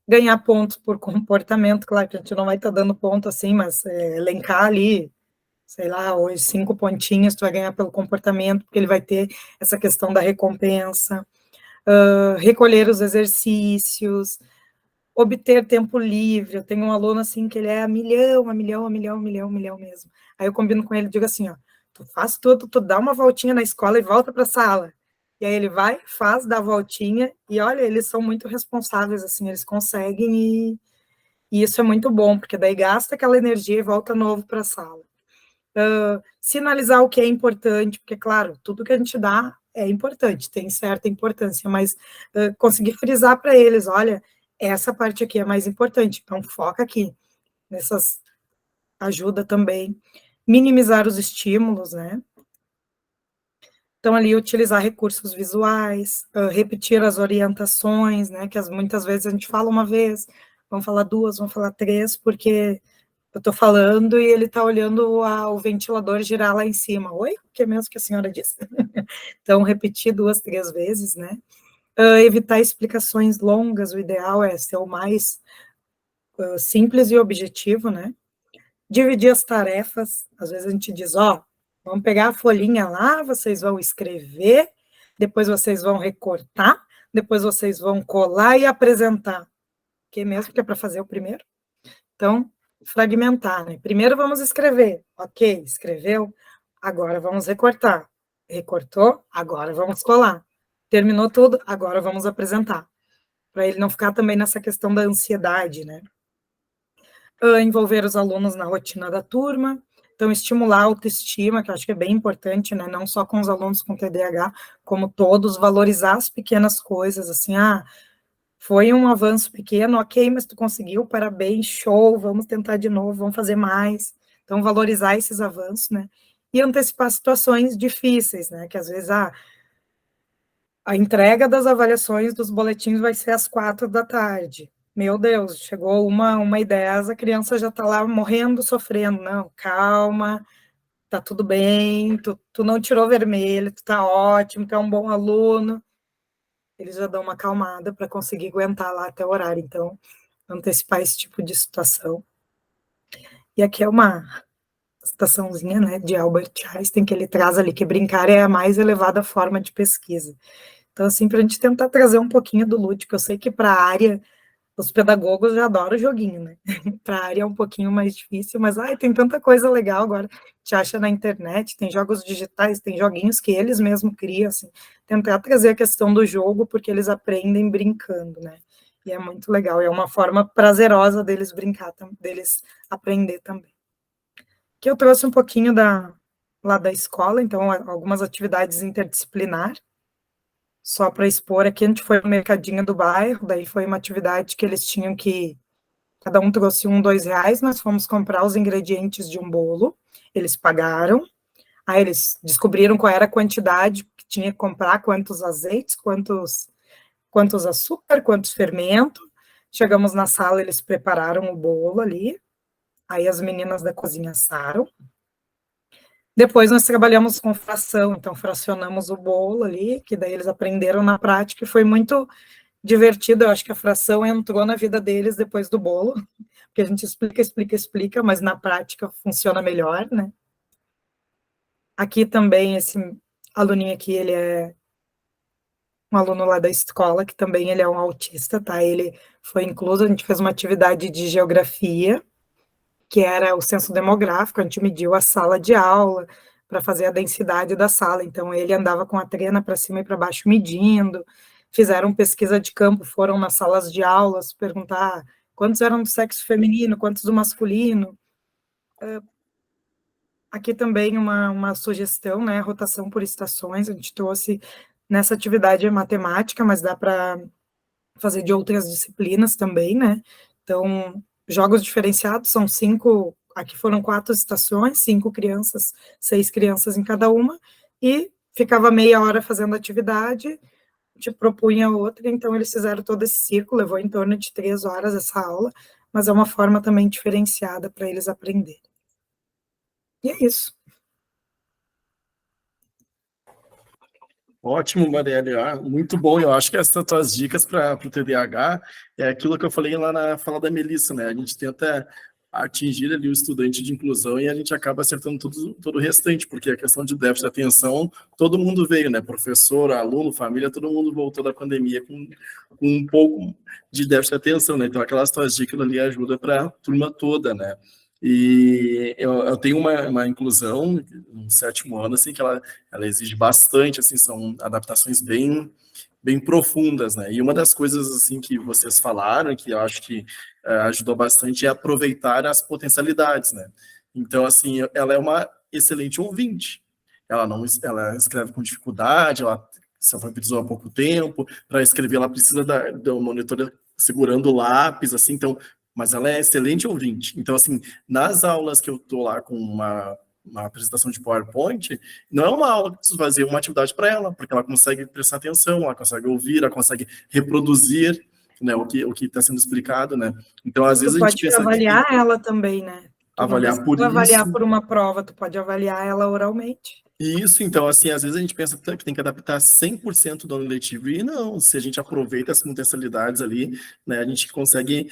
Ganhar pontos por comportamento, claro que a gente não vai estar dando ponto assim, mas elencar ali, sei lá, hoje 5 pontinhos tu vai ganhar pelo comportamento, porque ele vai ter essa questão da recompensa, recolher os exercícios, obter tempo livre. Eu tenho um aluno assim que ele é a milhão mesmo. Aí eu combino com ele, digo assim, ó, tu faz tudo, tu dá uma voltinha na escola e volta para a sala. E aí ele vai, faz, dá a voltinha, e olha, eles são muito responsáveis, assim, eles conseguem, e isso é muito bom, porque daí gasta aquela energia e volta novo para a sala. Sinalizar o que é importante, porque, claro, tudo que a gente dá é importante, tem certa importância, mas conseguir frisar para eles, olha, essa parte aqui é mais importante, então foca aqui, nessas ajuda também. Minimizar os estímulos, né? Então, ali, utilizar recursos visuais, repetir as orientações, né? Que muitas vezes a gente fala uma vez, vamos falar duas, vamos falar três, porque eu estou falando e ele está olhando o ventilador girar lá em cima. Oi? O que é mesmo que a senhora disse? Então, repetir 2, 3 vezes, né? Evitar explicações longas, o ideal é ser o mais simples e objetivo, né? Dividir as tarefas, às vezes a gente diz, vamos pegar a folhinha lá, vocês vão escrever, depois vocês vão recortar, depois vocês vão colar e apresentar. Que mesmo que é para fazer o primeiro. Então, fragmentar, né? Primeiro vamos escrever, ok, escreveu, agora vamos recortar. Recortou, agora vamos colar. Terminou tudo, agora vamos apresentar. Para ele não ficar também nessa questão da ansiedade, né? Envolver os alunos na rotina da turma, então estimular a autoestima, que eu acho que é bem importante, né? Não só com os alunos com TDAH, como todos, valorizar as pequenas coisas, assim, foi um avanço pequeno, ok, mas tu conseguiu, parabéns, show, vamos tentar de novo, vamos fazer mais. Então, valorizar esses avanços, né? E antecipar situações difíceis, né? Que às vezes, a entrega das avaliações dos boletins vai ser às 4 da tarde. Meu Deus, chegou 1h10, a criança já está lá morrendo, sofrendo. Não, calma, tá tudo bem, tu não tirou vermelho, tu tá ótimo, tu é um bom aluno. Eles já dão uma acalmada para conseguir aguentar lá até o horário. Então, antecipar esse tipo de situação. E aqui é uma citaçãozinha, né, de Albert Einstein, que ele traz ali que brincar é a mais elevada forma de pesquisa. Então, assim, para a gente tentar trazer um pouquinho do lúdico, eu sei que para a área, os pedagogos já adoram joguinho, né? Para a área é um pouquinho mais difícil, mas tem tanta coisa legal agora, te acha na internet, tem jogos digitais, tem joguinhos que eles mesmos criam, assim, tentar trazer a questão do jogo, porque eles aprendem brincando, né? E é muito legal, é uma forma prazerosa deles brincar, deles aprender também. Aqui eu trouxe um pouquinho lá da escola, então, algumas atividades interdisciplinar, só para expor. Aqui a gente foi no mercadinho do bairro, daí foi uma atividade que eles tinham que, cada um trouxe R$1, R$2, nós fomos comprar os ingredientes de um bolo, eles pagaram, aí eles descobriram qual era a quantidade que tinha que comprar, quantos azeites, quantos açúcar, quantos fermento. Chegamos na sala, eles prepararam o bolo ali, aí as meninas da cozinha assaram. Depois nós trabalhamos com fração, então fracionamos o bolo ali, que daí eles aprenderam na prática e foi muito divertido. Eu acho que a fração entrou na vida deles depois do bolo, porque a gente explica, mas na prática funciona melhor, né? Aqui também, esse aluninho aqui, ele é um aluno lá da escola, que também ele é um autista, tá? Ele foi incluso, a gente fez uma atividade de geografia, que era o censo demográfico, a gente mediu a sala de aula para fazer a densidade da sala, então ele andava com a trena para cima e para baixo medindo, fizeram pesquisa de campo, foram nas salas de aulas perguntar quantos eram do sexo feminino, quantos do masculino. Aqui também uma sugestão, né, rotação por estações, a gente trouxe nessa atividade matemática, mas dá para fazer de outras disciplinas também, né, então, jogos diferenciados, são 5, aqui foram 4 estações, 5 crianças, 6 crianças em cada uma, e ficava meia hora fazendo atividade, a gente propunha outra, então eles fizeram todo esse ciclo, levou em torno de 3 horas essa aula, mas é uma forma também diferenciada para eles aprenderem. E é isso. Ótimo, Marielle, muito bom. Eu acho que essas tuas dicas para o TDAH é aquilo que eu falei lá na fala da Melissa, né? A gente tenta atingir ali o estudante de inclusão e a gente acaba acertando todo o restante, porque a questão de déficit de atenção, todo mundo veio, né? Professor, aluno, família, todo mundo voltou da pandemia com um pouco de déficit de atenção, né? Então, aquelas tuas dicas ali ajudam para a turma toda, né? E eu tenho uma inclusão no 7º ano, assim, que ela exige bastante, assim, são adaptações bem profundas, né? E uma das coisas, assim, que vocês falaram, que eu acho que ajudou bastante, é aproveitar as potencialidades, né? Então, assim, ela é uma excelente ouvinte. Ela escreve com dificuldade, ela se alfabetizou há pouco tempo, para escrever ela precisa do monitor segurando o lápis, assim, então, mas ela é excelente ouvinte. Então, assim, nas aulas que eu estou lá com uma apresentação de PowerPoint, não é uma aula que preciso fazer uma atividade para ela, porque ela consegue prestar atenção, ela consegue ouvir, ela consegue reproduzir, né, o que está sendo explicado, né? Então, às vezes a gente pensa avaliar ela também, né? Avaliar por isso. Avaliar por uma prova, tu pode avaliar ela oralmente. Isso, então, assim, às vezes a gente pensa que tem que adaptar 100% do ano letivo, e não, se a gente aproveita as potencialidades ali, né, a gente consegue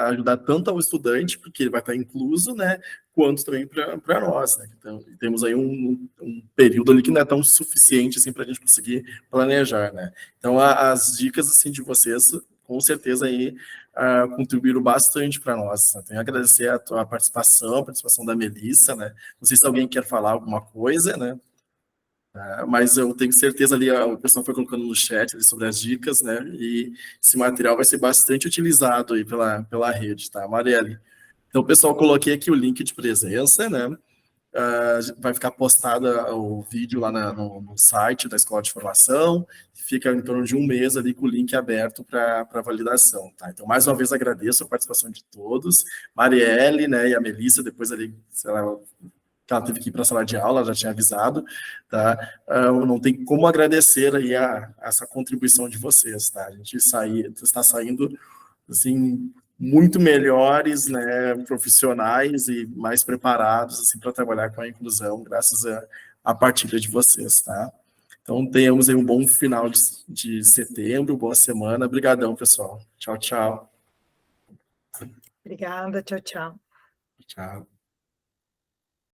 ajudar tanto ao estudante, porque ele vai estar incluso, né, quanto também para nós, né, então, temos aí um período ali que não é tão suficiente, assim, para a gente conseguir planejar, né, então, as dicas, assim, de vocês, com certeza aí, contribuíram bastante para nós. Tenho que agradecer a tua participação, a participação da Melissa, né? Não sei se alguém quer falar alguma coisa, né? Mas eu tenho certeza ali, o pessoal foi colocando no chat ali sobre as dicas, né? E esse material vai ser bastante utilizado aí pela rede, tá, Marielle? Então, pessoal, coloquei aqui o link de presença, né? Vai ficar postado o vídeo lá no site da Escola de Formação, fica em torno de 1 mês ali com o link aberto para validação, tá? Então, mais uma vez, agradeço a participação de todos, Marielle, né, e a Melissa, depois ali, sei lá, ela teve que ir para a sala de aula, já tinha avisado, tá? Não tem como agradecer aí essa contribuição de vocês, tá? A gente está saindo, assim, muito melhores, né, profissionais e mais preparados, assim, para trabalhar com a inclusão, graças à partilha de vocês, tá? Então, tenhamos aí um bom final de setembro, boa semana. Obrigadão, pessoal. Tchau, tchau. Obrigada, tchau, tchau. Tchau.